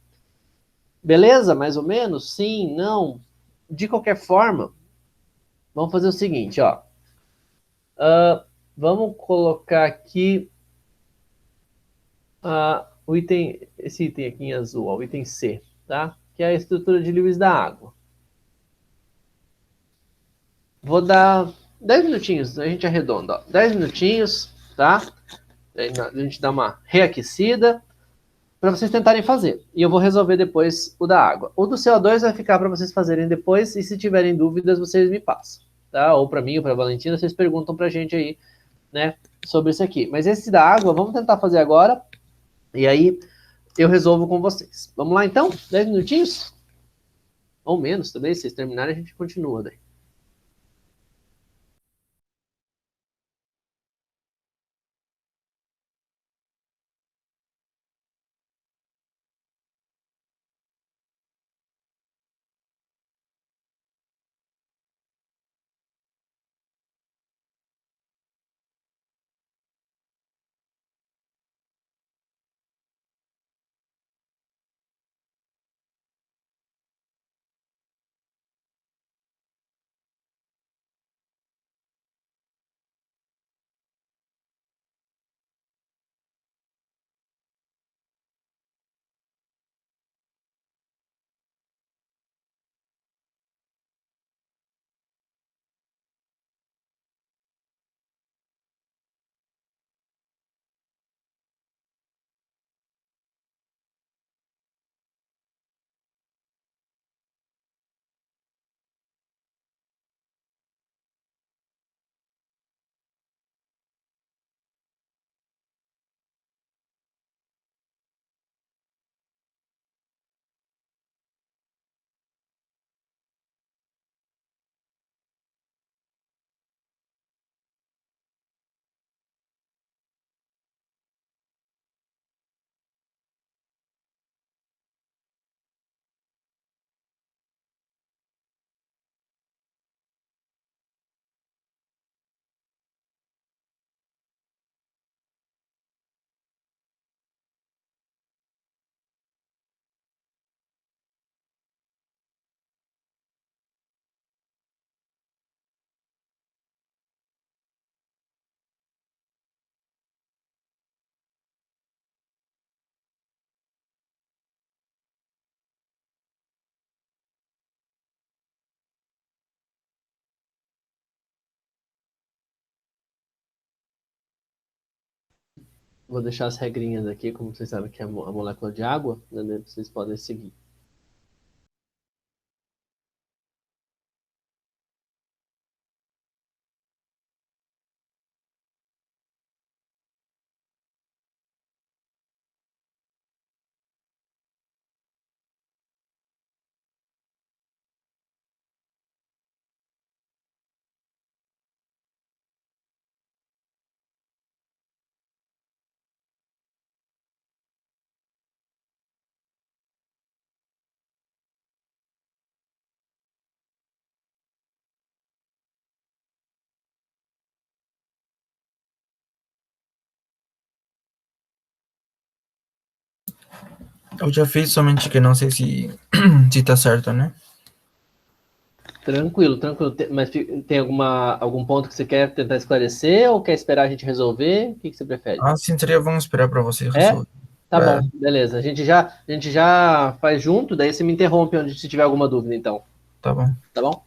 Beleza? Mais ou menos? Sim, não. De qualquer forma, vamos fazer o seguinte, ó. Vamos colocar aqui esse item aqui em azul, ó, o item C, tá? Que é a estrutura de Lewis da água. Vou dar 10 minutinhos, a gente arredonda, ó. 10 minutinhos, tá? A gente dá uma reaquecida para vocês tentarem fazer. E eu vou resolver depois o da água. O do CO2 vai ficar para vocês fazerem depois, e se tiverem dúvidas, vocês me passam, tá? Ou para mim, ou para a Valentina, vocês perguntam para a gente aí, né, sobre isso aqui. Mas esse da água, vamos tentar fazer agora, e aí eu resolvo com vocês. Vamos lá, então? 10 minutinhos? Ou menos também, se vocês terminarem, a gente continua daí. Vou deixar as regrinhas aqui, como vocês sabem que é a molécula de água, né? Vocês podem seguir. Eu já fiz, somente que não sei se, se tá certo, né? Tranquilo, tranquilo. Mas tem algum ponto que você quer tentar esclarecer ou quer esperar a gente resolver? O que que você prefere? Ah, sim, seria bom esperar para você É? resolver. Tá É, bom, beleza. A gente já faz junto, daí você me interrompe onde se tiver alguma dúvida, então. tá bom. Tá bom?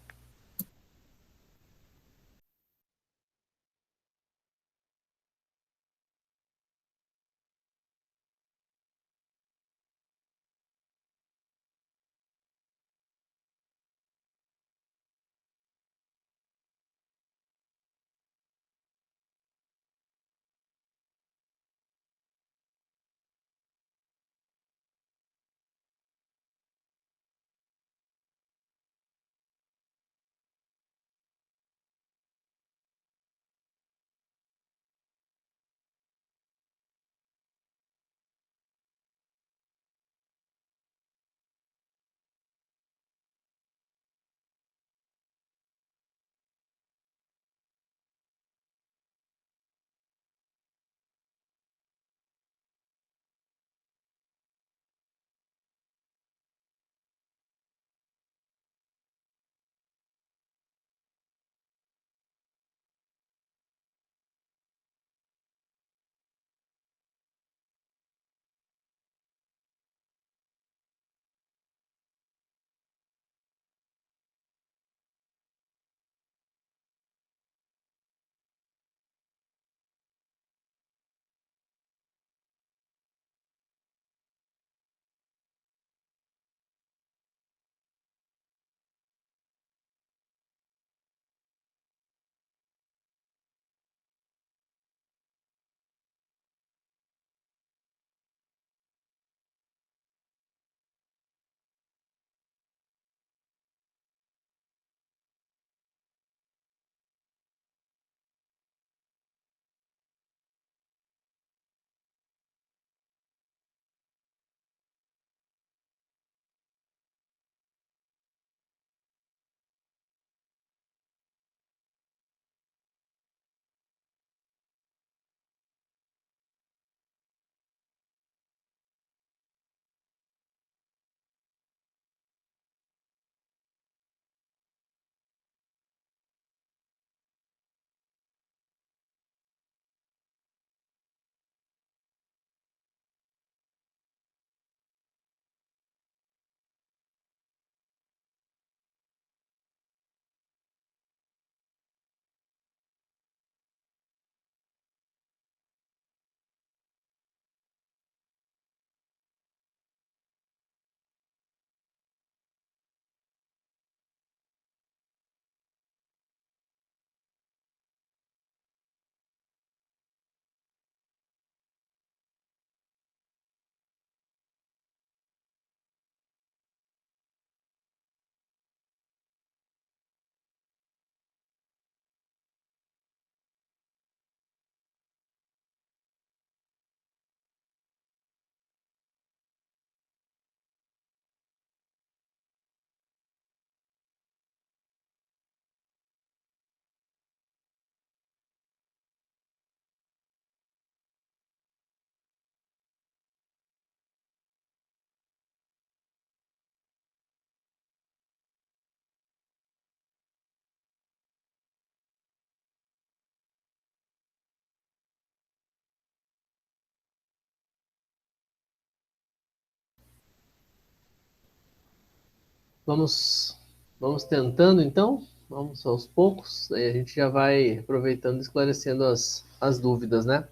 Vamos, vamos tentando, então. Vamos aos poucos. Aí a gente já vai aproveitando e esclarecendo as dúvidas, né?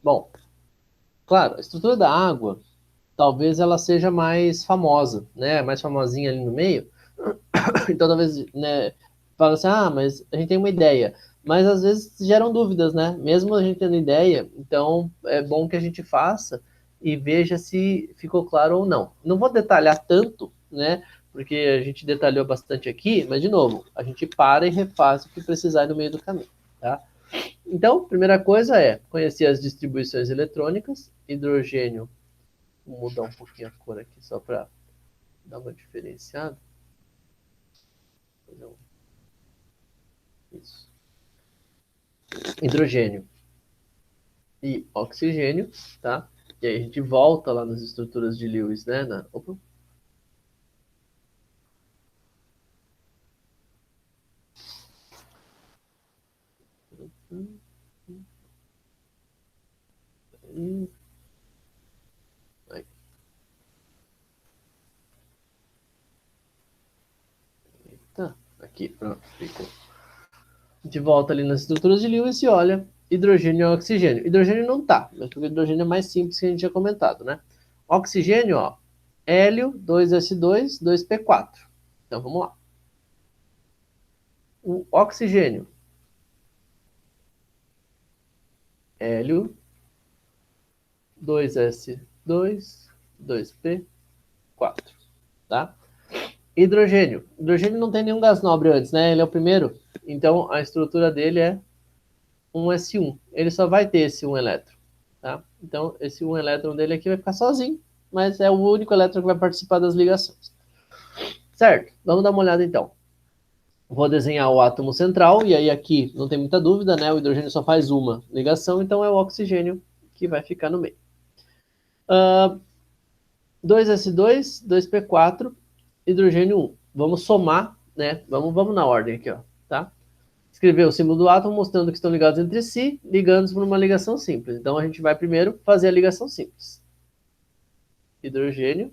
Bom, claro, a estrutura da água, talvez ela seja mais famosa, né? Mais famosinha ali no meio. Então, talvez, né, fala assim, mas a gente tem uma ideia. Mas, às vezes, geram dúvidas, né? Mesmo a gente tendo ideia, então, é bom que a gente faça e veja se ficou claro ou não. Não vou detalhar tanto, né? Porque a gente detalhou bastante aqui, mas, de novo, a gente para e refaz o que precisar no meio do caminho, tá? Então, primeira coisa é conhecer as distribuições eletrônicas, hidrogênio. Vou mudar um pouquinho a cor aqui, só para dar uma diferenciada. Isso. Hidrogênio e oxigênio, tá? E aí a gente volta lá nas estruturas de Lewis, né? Opa. Aí. Eita, aqui, pronto, ficou. A gente volta ali nas estruturas de Lewis e olha hidrogênio e oxigênio. Hidrogênio não tá, mas porque o hidrogênio é mais simples que a gente tinha comentado, né? Oxigênio, ó, hélio, 2s2, 2p4. Então, vamos lá. O oxigênio, hélio, 2s2, 2p4, tá? Hidrogênio. Hidrogênio não tem nenhum gás nobre antes, né? Ele é o primeiro. Então, a estrutura dele é um S1. Ele só vai ter esse 1 elétron, tá? Então, esse 1 elétron dele aqui vai ficar sozinho, mas é o único elétron que vai participar das ligações. Certo? Vamos dar uma olhada, então. Vou desenhar o átomo central, e aí aqui não tem muita dúvida, né? O hidrogênio só faz uma ligação, então é o oxigênio que vai ficar no meio. 2s2, 2p4, hidrogênio 1. Vamos somar, né? Vamos na ordem aqui, ó, tá? Escrever o símbolo do átomo mostrando que estão ligados entre si, ligando por uma ligação simples. Então a gente vai primeiro fazer a ligação simples. Hidrogênio,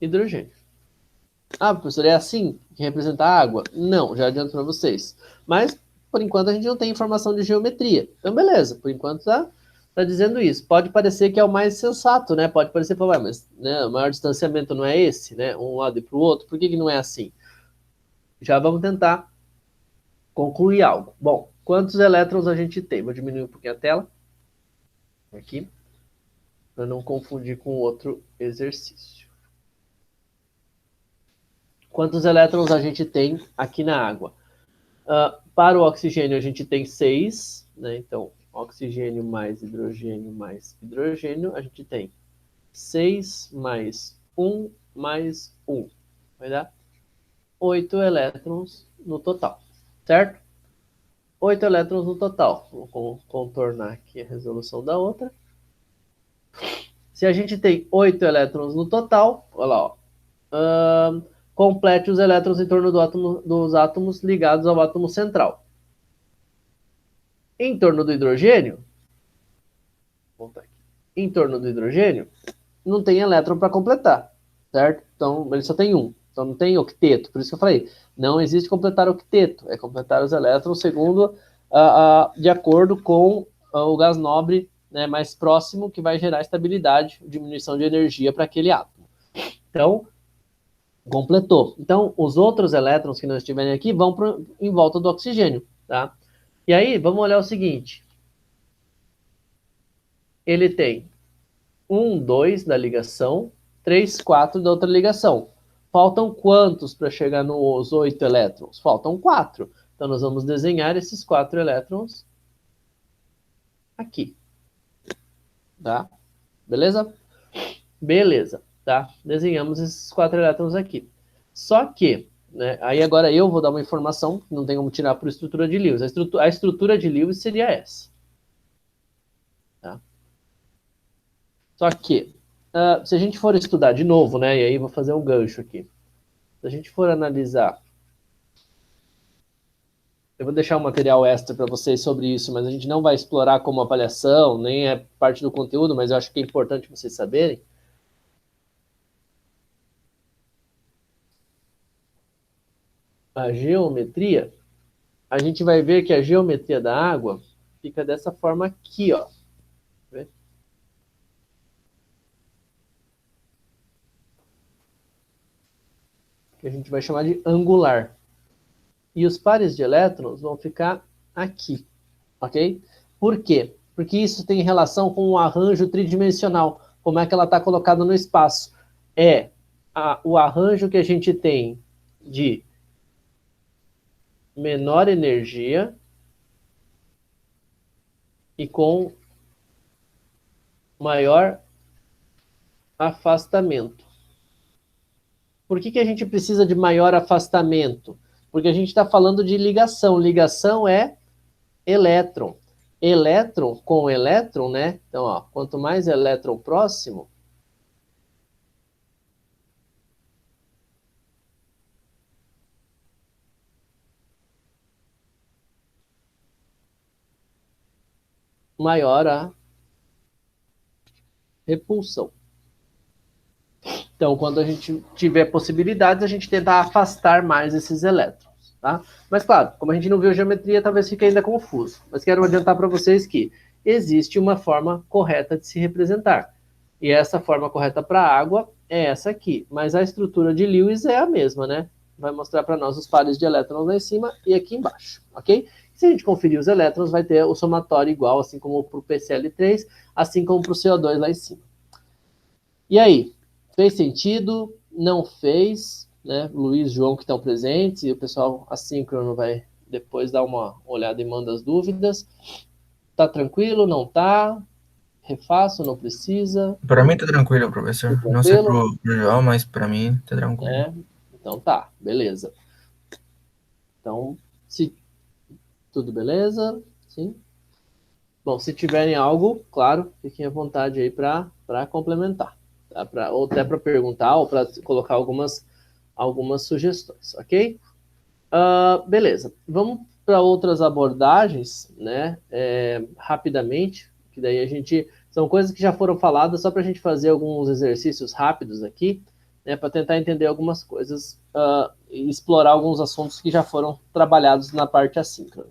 hidrogênio. Professor, é assim que representa a água? Não, já adianto para vocês. Mas, por enquanto, a gente não tem informação de geometria. Então, beleza, por enquanto tá dizendo isso. Pode parecer que é o mais sensato, né? Pode parecer, mas né, o maior distanciamento não é esse, né? Um lado e para o outro. Por que não é assim? Já vamos tentar concluir algo. Bom, quantos elétrons a gente tem? Vou diminuir um pouquinho a tela. Aqui. Para não confundir com outro exercício. Quantos elétrons a gente tem aqui na água? Para o oxigênio, a gente tem 6, né? Então, oxigênio mais hidrogênio, a gente tem 6 mais 1 mais 1. Vai dar 8 elétrons no total, certo? 8 elétrons no total. Vou contornar aqui a resolução da outra. Se a gente tem 8 elétrons no total, olha lá, ó. Complete os elétrons em torno dos átomos ligados ao átomo central. Em torno do hidrogênio, vou voltar aqui. Em torno do hidrogênio, não tem elétron para completar, certo? Então, ele só tem um. Então, não tem octeto. Por isso que eu falei, não existe completar octeto. É completar os elétrons segundo, de acordo com o gás nobre, né, mais próximo, que vai gerar estabilidade, diminuição de energia para aquele átomo. Então, completou. Então, os outros elétrons que nós tiverem aqui vão em volta do oxigênio, tá? E aí, vamos olhar o seguinte. Ele tem 1, 2 da ligação, 3, 4 da outra ligação. Faltam quantos para chegar nos 8 elétrons? Faltam 4. Então, nós vamos desenhar esses 4 elétrons aqui. Tá? Beleza? Beleza, tá? Desenhamos esses 4 elétrons aqui. Só que, né, aí agora eu vou dar uma informação que não tem como tirar por estrutura de Lewis. A estrutura de Lewis seria essa. Tá? Só que, se a gente for estudar de novo, né, e aí vou fazer um gancho aqui. Se a gente for analisar, eu vou deixar um material extra para vocês sobre isso, mas a gente não vai explorar como avaliação, nem é parte do conteúdo, mas eu acho que é importante vocês saberem. A geometria, a gente vai ver que a geometria da água fica dessa forma aqui, ó. que a gente vai chamar de angular. E os pares de elétrons vão ficar aqui, ok? Por quê? Porque isso tem relação com o arranjo tridimensional, como é que ela está colocada no espaço. É o arranjo que a gente tem de menor energia e com maior afastamento. Por que a gente precisa de maior afastamento? Porque a gente está falando de ligação. Ligação é elétron. Elétron com elétron, né? Então, ó, quanto mais elétron próximo, maior a repulsão. Então, quando a gente tiver possibilidades, a gente tenta afastar mais esses elétrons, tá? Mas, claro, como a gente não viu geometria, talvez fique ainda confuso. Mas quero adiantar para vocês que existe uma forma correta de se representar. E essa forma correta para a água é essa aqui. Mas a estrutura de Lewis é a mesma, né? Vai mostrar para nós os pares de elétrons lá em cima e aqui embaixo, ok? Se a gente conferir os elétrons, vai ter o somatório igual, assim como para o PCl3, assim como para o CO2 lá em cima. E aí? Fez sentido? Não fez? Né? Luiz, João que estão presentes, e o pessoal assíncrono vai depois dar uma olhada e manda as dúvidas. Tá tranquilo? Não tá? Refaço? Não precisa? Para mim tá tranquilo, professor. Tá Não sei tranquilo? pro João, mas para mim tá tranquilo. É, então tá, beleza. Então, se tudo beleza? Sim? Bom, se tiverem algo, claro, fiquem à vontade aí para complementar. Tá? Ou até para perguntar, ou para colocar algumas sugestões, ok? Beleza. Vamos para outras abordagens, né? Rapidamente, que daí a gente... São coisas que já foram faladas, só para a gente fazer alguns exercícios rápidos aqui, né? Para tentar entender algumas coisas e explorar alguns assuntos que já foram trabalhados na parte assíncrona.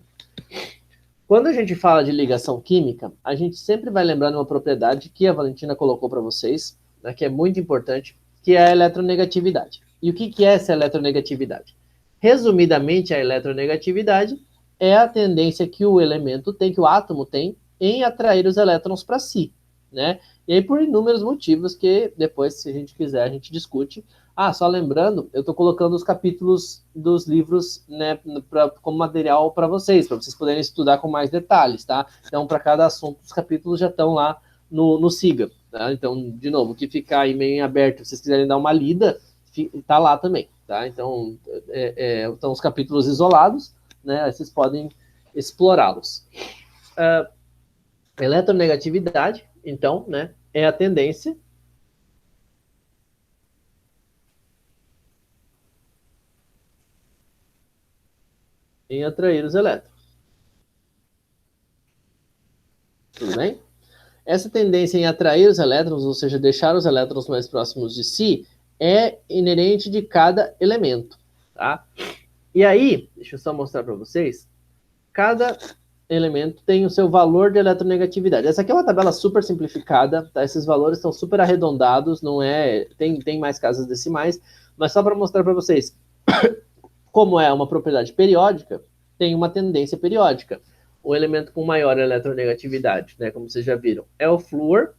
Quando a gente fala de ligação química, a gente sempre vai lembrar de uma propriedade que a Valentina colocou para vocês, né, que é muito importante, que é a eletronegatividade. E o que é essa eletronegatividade? Resumidamente, a eletronegatividade é a tendência que o elemento tem, que o átomo tem, em atrair os elétrons para si, né? E aí por inúmeros motivos que depois, se a gente quiser, a gente discute. Só lembrando, eu estou colocando os capítulos dos livros, né, como material para vocês poderem estudar com mais detalhes, tá? Então, para cada assunto, os capítulos já estão lá no Siga, tá? Então, de novo, o que ficar aí meio em aberto, se vocês quiserem dar uma lida, tá lá também, tá? Então, estão os capítulos isolados, né? Aí vocês podem explorá-los. Eletronegatividade, então, né, é a tendência em atrair os elétrons. Tudo bem? Essa tendência em atrair os elétrons, ou seja, deixar os elétrons mais próximos de si, é inerente de cada elemento, tá? E aí, deixa eu só mostrar para vocês, cada elemento tem o seu valor de eletronegatividade. Essa aqui é uma tabela super simplificada, tá? Esses valores estão super arredondados, não é... Tem mais casas decimais, mas só para mostrar para vocês, como é uma propriedade periódica, tem uma tendência periódica. O elemento com maior eletronegatividade, né, como vocês já viram, é o flúor.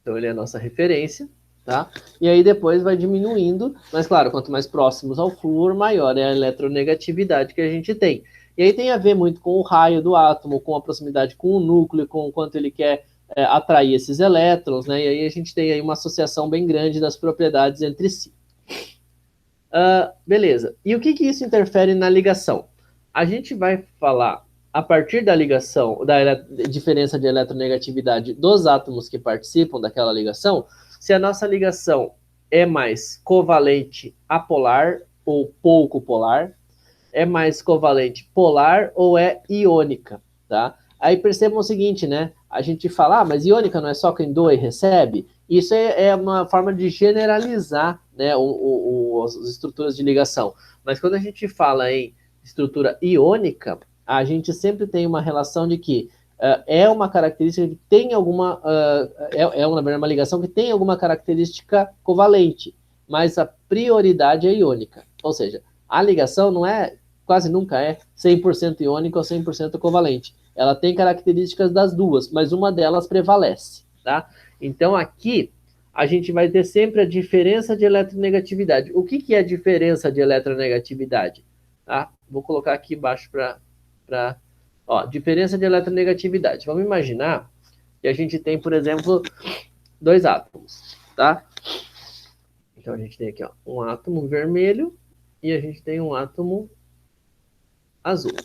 Então ele é a nossa referência, tá? E aí depois vai diminuindo, mas claro, quanto mais próximos ao flúor, maior é a eletronegatividade que a gente tem. E aí tem a ver muito com o raio do átomo, com a proximidade com o núcleo, com o quanto ele quer atrair esses elétrons, né? E aí a gente tem aí uma associação bem grande das propriedades entre si. Beleza. E o que isso interfere na ligação? A gente vai falar, a partir da ligação, da diferença de eletronegatividade dos átomos que participam daquela ligação, se a nossa ligação é mais covalente apolar ou pouco polar, é mais covalente polar ou é iônica, tá? Aí percebam o seguinte, né? A gente fala, mas iônica não é só quem doa e recebe? Isso é uma forma de generalizar, né, as estruturas de ligação. Mas quando a gente fala em estrutura iônica, a gente sempre tem uma relação de que é uma característica que tem alguma... na verdade, uma ligação que tem alguma característica covalente. mas a prioridade é iônica. Ou seja, a ligação não é, quase nunca é 100% iônica ou 100% covalente. Ela tem características das duas, mas uma delas prevalece, tá? Então aqui a gente vai ter sempre a diferença de eletronegatividade. O que é a diferença de eletronegatividade? Tá? Vou colocar aqui embaixo para... diferença de eletronegatividade. Vamos imaginar que a gente tem, por exemplo, dois átomos, tá? Então a gente tem aqui um átomo vermelho e a gente tem um átomo azul.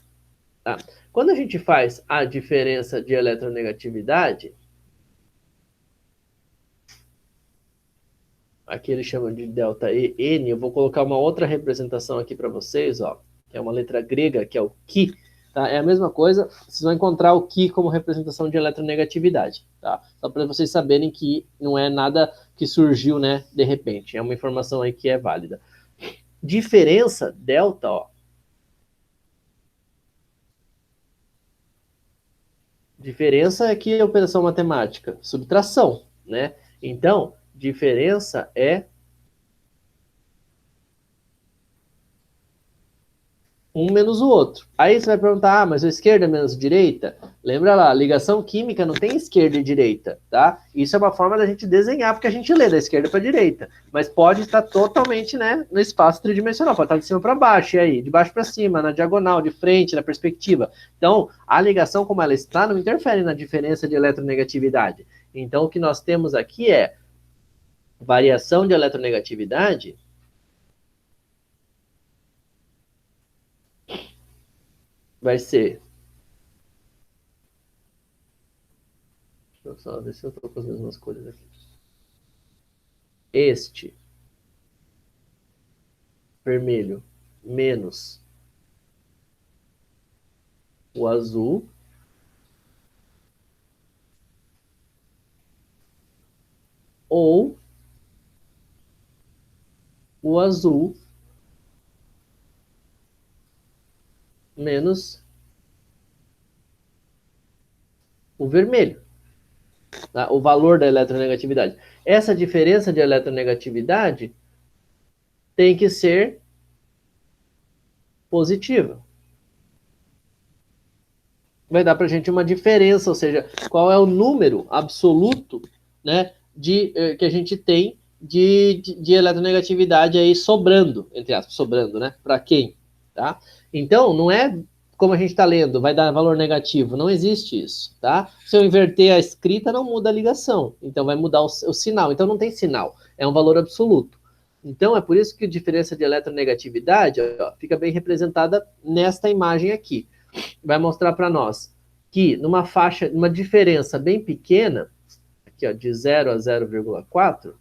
Tá? Quando a gente faz a diferença de eletronegatividade, aqui eles chamam de delta N, eu vou colocar uma outra representação aqui para vocês, que é uma letra grega, que é o Ki, tá? É a mesma coisa, vocês vão encontrar o Ki como representação de eletronegatividade, tá? Só para vocês saberem que não é nada que surgiu, né, de repente, é uma informação aí que é válida. Diferença, delta, diferença é que é operação matemática, subtração, né? Então, diferença é um menos o outro. Aí você vai perguntar, mas a esquerda é menos direita? Lembra lá, ligação química não tem esquerda e direita, tá? Isso é uma forma da gente desenhar, porque a gente lê da esquerda para a direita. Mas pode estar totalmente, né, no espaço tridimensional, pode estar de cima para baixo, e aí, de baixo para cima, na diagonal, de frente, na perspectiva. Então, a ligação como ela está não interfere na diferença de eletronegatividade. Então, o que nós temos aqui é variação de eletronegatividade vai ser... Deixa eu só ver se eu estou com as mesmas cores aqui. Este vermelho menos o azul ou o azul menos o vermelho, tá? O valor da eletronegatividade. Essa diferença de eletronegatividade tem que ser positiva. Vai dar para a gente uma diferença, ou seja, qual é o número absoluto, né, que a gente tem de eletronegatividade aí sobrando, entre aspas, sobrando, né, para quem, tá? Então, não é como a gente está lendo, vai dar valor negativo, não existe isso, tá? Se eu inverter a escrita, não muda a ligação, então vai mudar o sinal, então não tem sinal, é um valor absoluto. Então, é por isso que a diferença de eletronegatividade fica bem representada nesta imagem aqui. Vai mostrar para nós que numa faixa, numa diferença bem pequena, aqui de 0 a 0,4,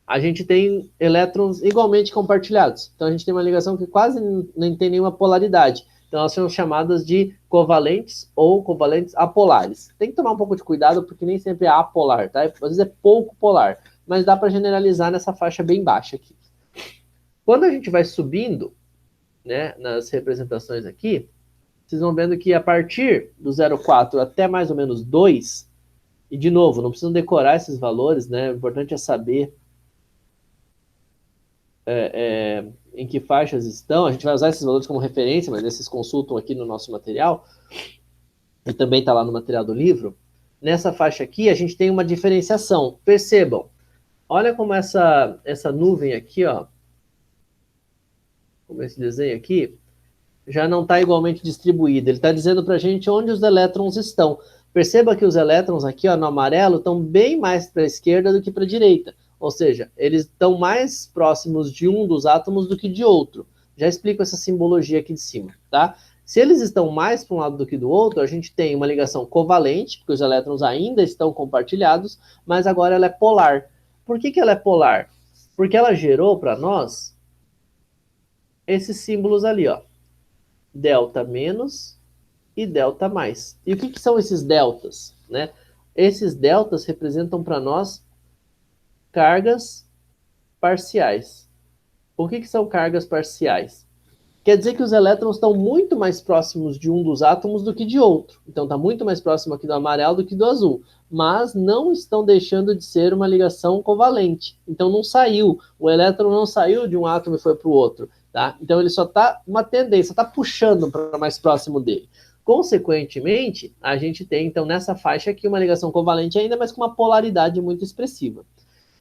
a gente tem elétrons igualmente compartilhados. Então a gente tem uma ligação que quase nem tem nenhuma polaridade. Então elas são chamadas de covalentes ou covalentes apolares. Tem que tomar um pouco de cuidado porque nem sempre é apolar, tá? Às vezes é pouco polar, mas dá para generalizar nessa faixa bem baixa aqui. Quando a gente vai subindo, né, nas representações aqui, vocês vão vendo que a partir do 0,4 até mais ou menos 2, e de novo, não precisam decorar esses valores, né? O importante é saber em que faixas estão. A gente vai usar esses valores como referência, mas esses consultam aqui no nosso material, e também está lá no material do livro. Nessa faixa aqui, a gente tem uma diferenciação. Percebam, olha como essa nuvem aqui, como esse desenho aqui, já não está igualmente distribuída. Ele está dizendo para a gente onde os elétrons estão. Perceba que os elétrons aqui, no amarelo, estão bem mais para a esquerda do que para a direita. Ou seja, eles estão mais próximos de um dos átomos do que de outro. Já explico essa simbologia aqui de cima, tá? Se eles estão mais para um lado do que do outro, a gente tem uma ligação covalente, porque os elétrons ainda estão compartilhados, mas agora ela é polar. Por que ela é polar? Porque ela gerou para nós esses símbolos ali, delta menos e delta mais. E o que são esses deltas, né? Esses deltas representam para nós cargas parciais. O que são cargas parciais? quer dizer que os elétrons estão muito mais próximos de um dos átomos do que de outro. Então está muito mais próximo aqui do amarelo do que do azul. Mas não estão deixando de ser uma ligação covalente. Então não saiu, o elétron não saiu de um átomo e foi para o outro. Tá? Então ele só está uma tendência, está puxando para mais próximo dele. Consequentemente, a gente tem então nessa faixa aqui uma ligação covalente ainda, mas com uma polaridade muito expressiva.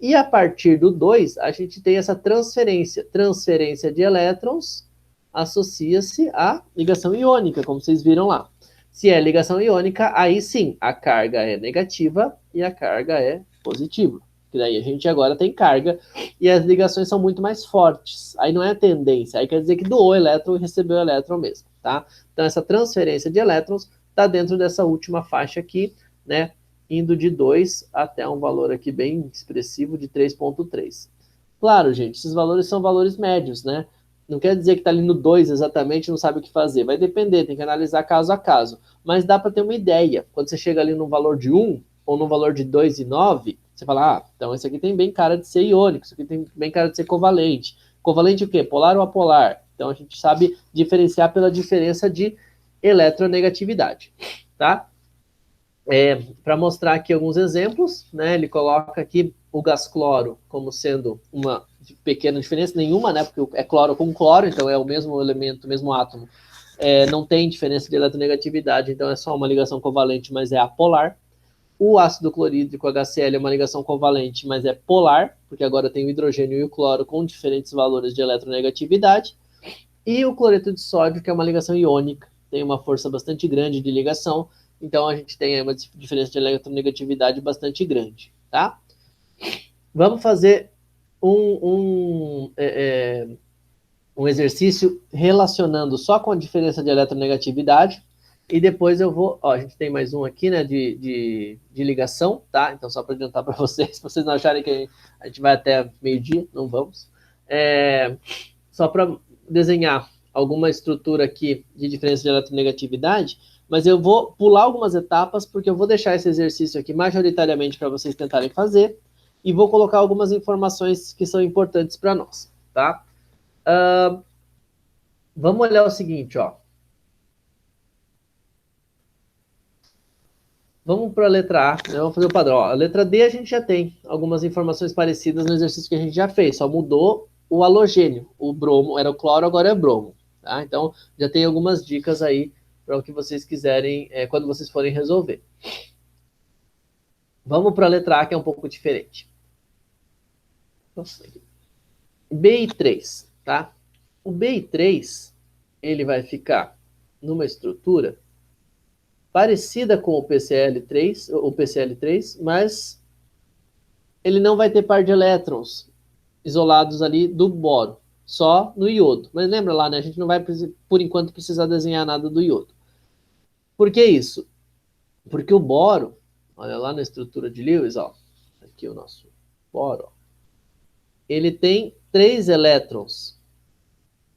E a partir do 2, a gente tem essa transferência. Transferência de elétrons associa-se à ligação iônica, como vocês viram lá. Se é ligação iônica, aí sim, a carga é negativa e a carga é positiva. Que daí a gente agora tem carga e as ligações são muito mais fortes. Aí não é a tendência, aí quer dizer que doou elétron e recebeu elétron mesmo, tá? Então essa transferência de elétrons está dentro dessa última faixa aqui, né? Indo de 2 até um valor aqui bem expressivo de 3,3. Claro, gente, esses valores são valores médios, né? Não quer dizer que está ali no 2 exatamente e não sabe o que fazer. Vai depender, tem que analisar caso a caso. Mas dá para ter uma ideia. Quando você chega ali no valor de 1 ou no valor de 2,9, você fala, ah, então esse aqui tem bem cara de ser iônico, isso aqui tem bem cara de ser covalente. Covalente o quê? Polar ou apolar? Então a gente sabe diferenciar pela diferença de eletronegatividade, tá? Para mostrar aqui alguns exemplos, né? Ele coloca aqui o gás cloro como sendo uma pequena diferença, nenhuma, né? Porque é cloro com cloro, então é o mesmo elemento, o mesmo átomo. Não tem diferença de eletronegatividade, então é só uma ligação covalente, mas é apolar. O ácido clorídrico HCl é uma ligação covalente, mas é polar, porque agora tem o hidrogênio e o cloro com diferentes valores de eletronegatividade. E o cloreto de sódio, que é uma ligação iônica, tem uma força bastante grande de ligação, então a gente tem aí uma diferença de eletronegatividade bastante grande, tá? Vamos fazer um exercício relacionando só com a diferença de eletronegatividade, e depois eu vou, ó, a gente tem mais um aqui, né, de ligação, tá? Então só para adiantar para vocês, se vocês não acharem que a gente vai até meio-dia, não vamos. Só para desenhar alguma estrutura aqui de diferença de eletronegatividade, mas eu vou pular algumas etapas, porque eu vou deixar esse exercício aqui majoritariamente para vocês tentarem fazer, e vou colocar algumas informações que são importantes para nós, tá? Vamos olhar o seguinte, ó. Vamos para a letra A, né? Vamos fazer o padrão. Ó, a letra D a gente já tem algumas informações parecidas no exercício que a gente já fez, só mudou o halogênio. O bromo era o cloro, agora é bromo. Tá? Então, já tem algumas dicas aí para o que vocês quiserem, quando vocês forem resolver. Vamos para a letra A, que é um pouco diferente. BI3, tá? O BI3, ele vai ficar numa estrutura parecida com o PCl3, mas ele não vai ter par de elétrons isolados ali do boro, só no iodo. Mas lembra lá, né? A gente não vai, por enquanto, precisar desenhar nada do iodo. Por que isso? Porque o boro, olha lá na estrutura de Lewis, ó, aqui o nosso boro, ó, ele tem 3 elétrons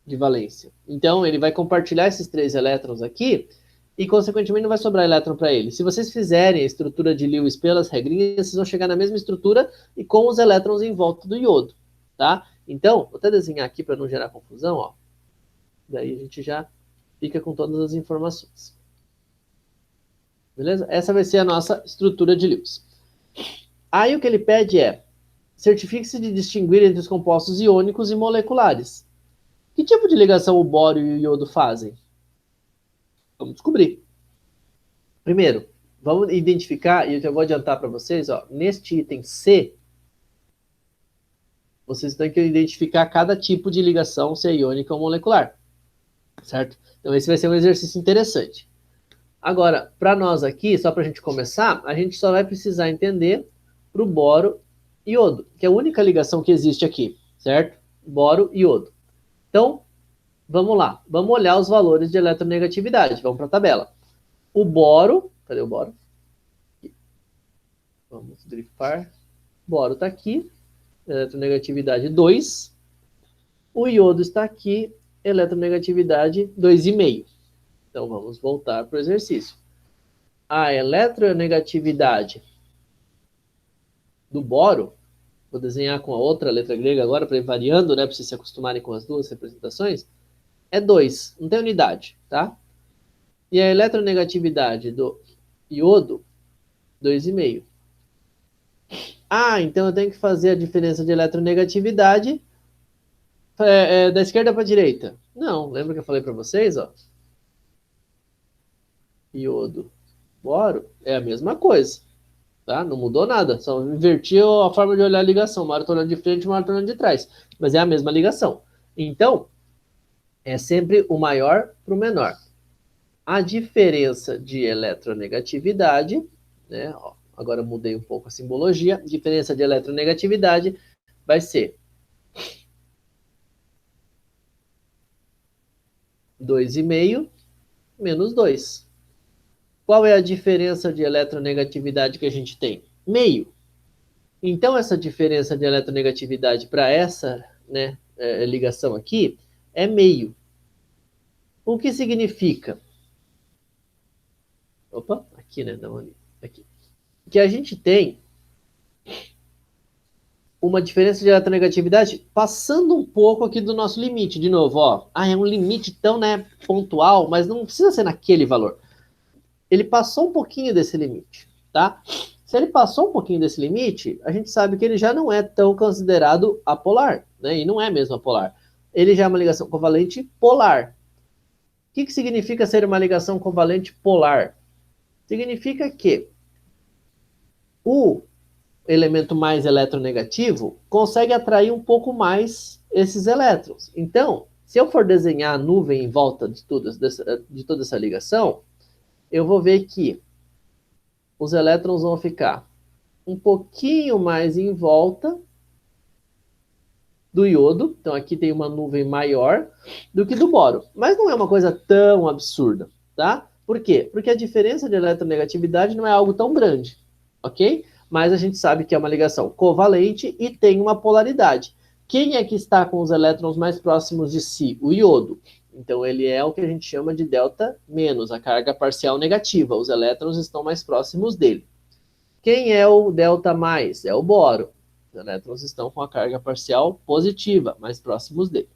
de valência. Então, ele vai compartilhar esses 3 elétrons aqui e, consequentemente, não vai sobrar elétron para ele. Se vocês fizerem a estrutura de Lewis pelas regrinhas, vocês vão chegar na mesma estrutura e com os elétrons em volta do iodo, tá? Então, vou até desenhar aqui para não gerar confusão, ó. Daí a gente já fica com todas as informações. Beleza? Essa vai ser a nossa estrutura de Lewis. Aí o que ele pede é: certifique-se de distinguir entre os compostos iônicos e moleculares. Que tipo de ligação o boro e o iodo fazem? Vamos descobrir. Primeiro, vamos identificar, e eu já vou adiantar para vocês, ó, neste item C, vocês têm que identificar cada tipo de ligação, se é iônica ou molecular. Certo? Então esse vai ser um exercício interessante. Agora, para nós aqui, só para a gente começar, a gente só vai precisar entender para o boro e iodo, que é a única ligação que existe aqui, certo? Boro e iodo. Então, vamos lá. Vamos olhar os valores de eletronegatividade. Vamos para a tabela. O boro, cadê o boro? Aqui. Vamos driftar. O boro está aqui, eletronegatividade 2. O iodo está aqui, eletronegatividade 2,5. Então, vamos voltar para o exercício. A eletronegatividade do boro, vou desenhar com a outra letra grega agora, para ir variando, né, para vocês se acostumarem com as duas representações, é 2, não tem unidade, tá? E a eletronegatividade do iodo, 2,5. Ah, então eu tenho que fazer a diferença de eletronegatividade da esquerda para a direita. Não, lembra que eu falei para vocês, ó? Iodo, boro, é a mesma coisa, tá? Não mudou nada, só invertiu a forma de olhar a ligação. Uma hora eu tô olhando de frente, uma hora eu tô olhando de trás. Mas é a mesma ligação. Então, é sempre o maior para o menor. A diferença de eletronegatividade, né? Ó, agora eu mudei um pouco a simbologia. Diferença de eletronegatividade vai ser 2,5 menos 2. Qual é a diferença de eletronegatividade que a gente tem? Meio. Então, essa diferença de eletronegatividade para essa, né, ligação aqui é meio. O que significa? Opa, aqui, né? Não, ali. Aqui. Que a gente tem uma diferença de eletronegatividade passando um pouco aqui do nosso limite. De novo, ó. Ah, é um limite tão, né, pontual, mas não precisa ser naquele valor. Ele passou um pouquinho desse limite, tá? Se ele passou um pouquinho desse limite, a gente sabe que ele já não é tão considerado apolar, né? E não é mesmo apolar. Ele já é uma ligação covalente polar. O que significa ser uma ligação covalente polar? Significa que o elemento mais eletronegativo consegue atrair um pouco mais esses elétrons. Então, se eu for desenhar a nuvem em volta de toda essa ligação, eu vou ver que os elétrons vão ficar um pouquinho mais em volta do iodo. Então aqui tem uma nuvem maior do que do boro. Mas não é uma coisa tão absurda, tá? Por quê? Porque a diferença de eletronegatividade não é algo tão grande, ok? Mas a gente sabe que é uma ligação covalente e tem uma polaridade. Quem é que está com os elétrons mais próximos de si? O iodo. Então ele é o que a gente chama de delta menos, a carga parcial negativa. Os elétrons estão mais próximos dele. Quem é o delta mais? É o boro. Os elétrons estão com a carga parcial positiva, mais próximos dele,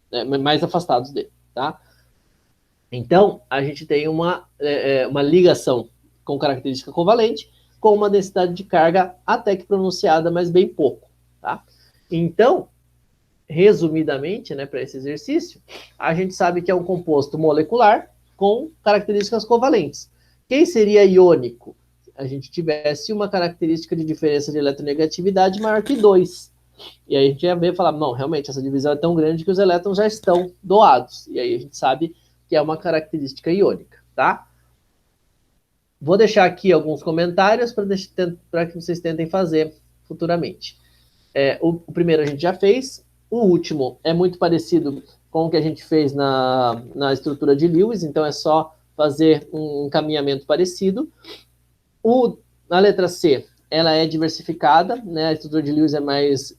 né? Mais afastados dele, tá? Então, a gente tem uma ligação com característica covalente, com uma densidade de carga até que pronunciada, mas bem pouco, tá? Então, resumidamente, né, para esse exercício, a gente sabe que é um composto molecular com características covalentes. Quem seria iônico? A gente tivesse uma característica de diferença de eletronegatividade maior que 2. E aí a gente ia ver e falar, não, realmente essa divisão é tão grande que os elétrons já estão doados. E aí a gente sabe que é uma característica iônica, tá? Vou deixar aqui alguns comentários para que vocês tentem fazer futuramente. O primeiro a gente já fez, o último é muito parecido com o que a gente fez na estrutura de Lewis, então é só fazer um encaminhamento parecido. Na letra C, ela é diversificada, né? A estrutura de Lewis é mais,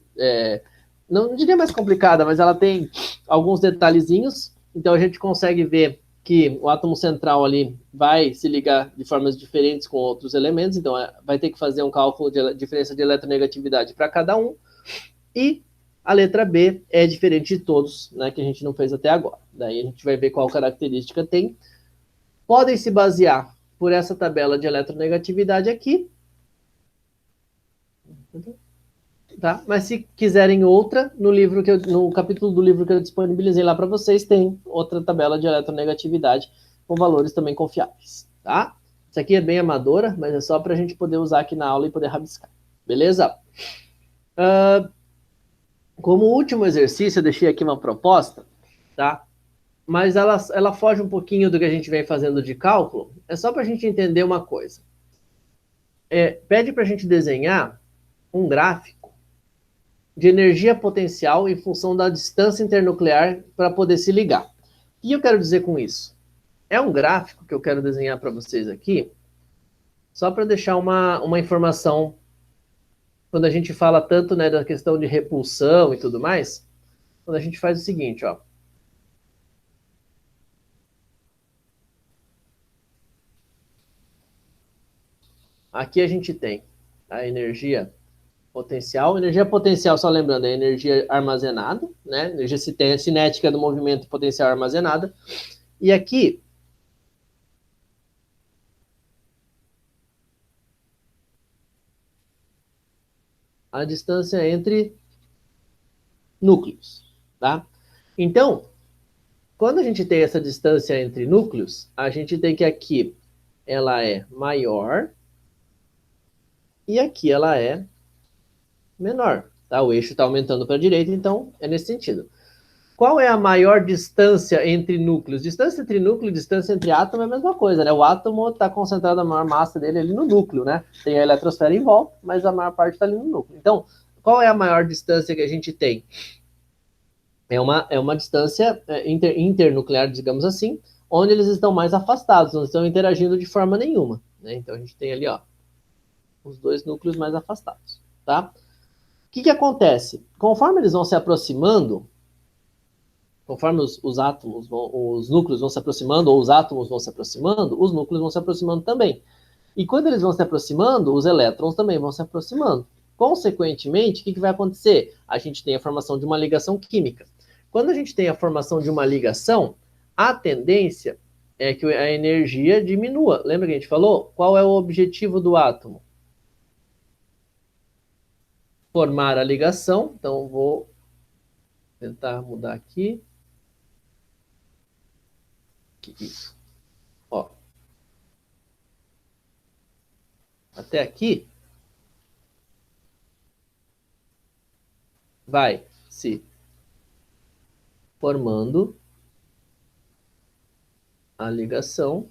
não diria mais complicada, mas ela tem alguns detalhezinhos. Então a gente consegue ver que o átomo central ali vai se ligar de formas diferentes com outros elementos. Então vai ter que fazer um cálculo de diferença de eletronegatividade para cada um. E a letra B é diferente de todos, né? Que a gente não fez até agora. Daí a gente vai ver qual característica tem. Podem se basear por essa tabela de eletronegatividade aqui, tá? Mas se quiserem outra, no capítulo do livro que eu disponibilizei lá para vocês, tem outra tabela de eletronegatividade com valores também confiáveis, tá? Isso aqui é bem amadora, mas é só para a gente poder usar aqui na aula e poder rabiscar, beleza? Como último exercício, eu deixei aqui uma proposta, tá? Mas ela foge um pouquinho do que a gente vem fazendo de cálculo, é só para a gente entender uma coisa. Pede para a gente desenhar um gráfico de energia potencial em função da distância internuclear para poder se ligar. O que eu quero dizer com isso? É um gráfico que eu quero desenhar para vocês aqui, só para deixar uma informação, quando a gente fala tanto, né, da questão de repulsão e tudo mais, quando a gente faz o seguinte, ó. Aqui a gente tem a energia Potencial. Energia potencial, só lembrando, é energia armazenada, né? Energia cinética do movimento potencial armazenada. E aqui, a distância entre núcleos, tá? Então, quando a gente tem essa distância entre núcleos, a gente tem que aqui ela é maior e aqui ela é menor, tá? O eixo está aumentando para a direita, então é nesse sentido. Qual é a maior distância entre núcleos? Distância entre núcleo e distância entre átomo é a mesma coisa, né? O átomo está concentrado a maior massa dele ali no núcleo, né? Tem a eletrosfera em volta, mas a maior parte está ali no núcleo. Então, qual é a maior distância que a gente tem? É uma distância internuclear, digamos assim, onde eles estão mais afastados, não estão interagindo de forma nenhuma, né? Então, a gente tem ali, ó, os dois núcleos mais afastados, tá? O que acontece? Conforme eles vão se aproximando, conforme os átomos, os núcleos vão se aproximando, ou os átomos vão se aproximando, os núcleos vão se aproximando também. E quando eles vão se aproximando, os elétrons também vão se aproximando. Consequentemente, o que vai acontecer? A gente tem a formação de uma ligação química. Quando a gente tem a formação de uma ligação, a tendência é que a energia diminua. Lembra que a gente falou? Qual é o objetivo do átomo? Formar a ligação. Então, vou tentar mudar aqui. Isso. Ó. Até aqui vai se formando a ligação,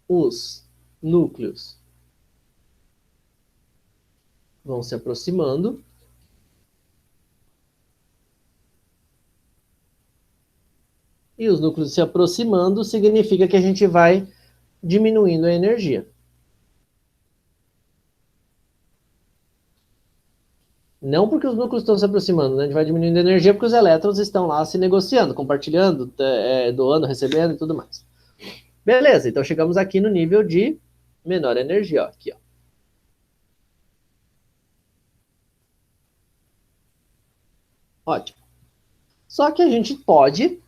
os núcleos vão se aproximando, e os núcleos se aproximando significa que a gente vai diminuindo a energia. Não porque os núcleos estão se aproximando, né? A gente vai diminuindo a energia porque os elétrons estão lá se negociando, compartilhando, doando, recebendo e tudo mais. Beleza, então chegamos aqui no nível de menor energia, ó, aqui, ó. Ótimo. Só que a gente pode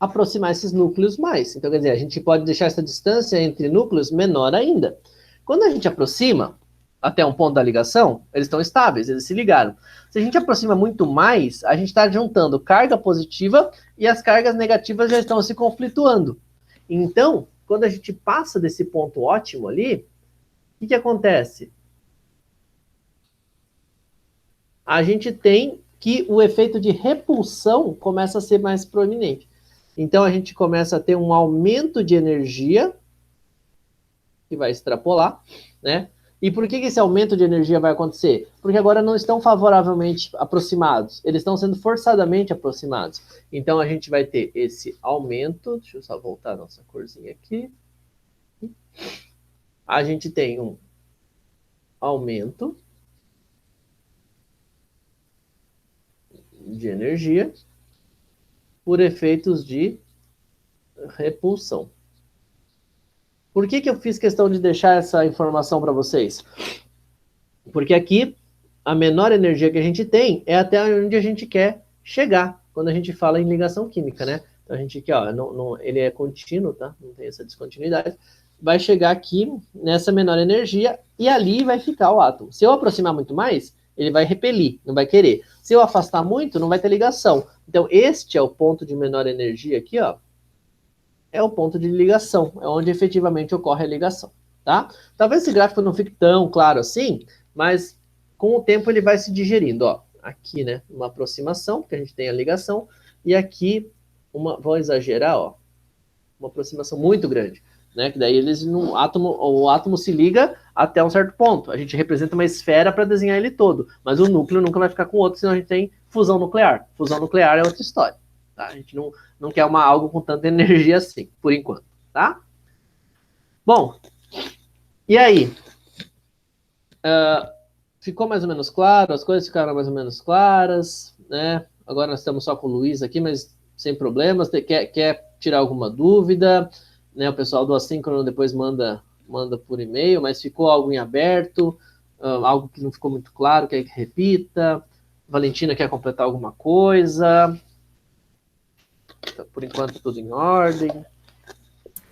aproximar esses núcleos mais. Então, quer dizer, a gente pode deixar essa distância entre núcleos menor ainda. Quando a gente aproxima até um ponto da ligação, eles estão estáveis, eles se ligaram. Se a gente aproxima muito mais, a gente está juntando carga positiva e as cargas negativas já estão se conflituando. Então, quando a gente passa desse ponto ótimo ali, o que acontece? A gente tem que o efeito de repulsão começa a ser mais proeminente. Então, a gente começa a ter um aumento de energia, que vai extrapolar, né? E por que esse aumento de energia vai acontecer? Porque agora não estão favoravelmente aproximados, eles estão sendo forçadamente aproximados. Então, a gente vai ter esse aumento, deixa eu só voltar a nossa corzinha aqui. A gente tem um aumento de energia por efeitos de repulsão. Por que eu fiz questão de deixar essa informação para vocês? Porque aqui, a menor energia que a gente tem é até onde a gente quer chegar, quando a gente fala em ligação química, né? Então, a gente aqui, ó, ele é contínuo, tá? Não tem essa descontinuidade. Vai chegar aqui nessa menor energia e ali vai ficar o átomo. Se eu aproximar muito mais, ele vai repelir, não vai querer. Se eu afastar muito, não vai ter ligação. Então, este é o ponto de menor energia aqui, ó. É o ponto de ligação, é onde efetivamente ocorre a ligação, tá? Talvez esse gráfico não fique tão claro assim, mas com o tempo ele vai se digerindo, ó. Aqui, né, uma aproximação, porque a gente tem a ligação, e aqui, vou exagerar, ó, uma aproximação muito grande, né, que daí o átomo se liga até um certo ponto. A gente representa uma esfera para desenhar ele todo, mas o núcleo nunca vai ficar com o outro, senão a gente tem fusão nuclear. Fusão nuclear é outra história, tá? A gente não quer algo com tanta energia assim, por enquanto, tá? Bom, e aí? Ficou mais ou menos claro? As coisas ficaram mais ou menos claras, né? Agora nós estamos só com o Luiz aqui, mas sem problemas. Quer tirar alguma dúvida? Né? O pessoal do Assíncrono depois manda por e-mail, mas ficou algo em aberto? algo que não ficou muito claro, quer que repita? Valentina quer completar alguma coisa? Por enquanto, tudo em ordem.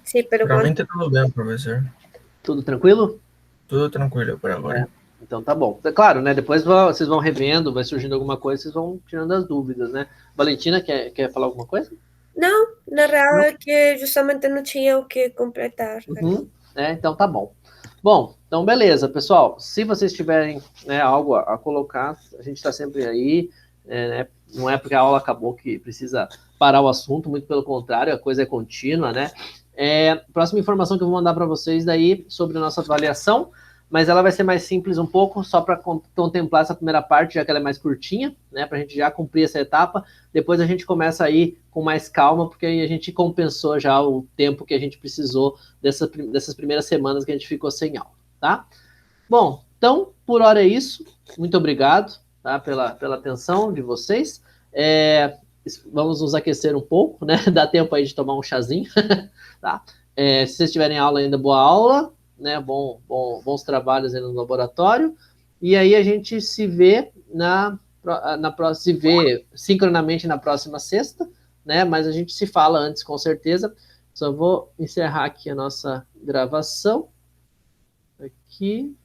Sí, pero Para mí está todo bem, professor. Tudo tranquilo? Tudo tranquilo por agora. Então tá bom. Claro, né? Depois vocês vão revendo, vai surgindo alguma coisa, vocês vão tirando as dúvidas, né? Valentina, quer falar alguma coisa? não, na real é que justamente não tinha o que completar. Então tá bom. Bom, então beleza, pessoal. Se vocês tiverem, né, algo a colocar, a gente está sempre aí. Né? Não é porque a aula acabou que precisa parar o assunto, muito pelo contrário, a coisa é contínua, né? Próxima informação que eu vou mandar para vocês daí sobre a nossa avaliação, mas ela vai ser mais simples um pouco, só para contemplar essa primeira parte, já que ela é mais curtinha, né? Para a gente já cumprir essa etapa. Depois a gente começa aí com mais calma, porque aí a gente compensou já o tempo que a gente precisou dessas primeiras semanas que a gente ficou sem aula, tá? Bom, então, por hora é isso. Muito obrigado, tá, pela atenção de vocês. Vamos nos aquecer um pouco, né? Dá tempo aí de tomar um chazinho, tá? Se vocês tiverem aula ainda, boa aula, né? Bons trabalhos aí no laboratório. E aí a gente se vê se vê sincronamente na próxima sexta, né? Mas a gente se fala antes, com certeza. Só vou encerrar aqui a nossa gravação. Aqui.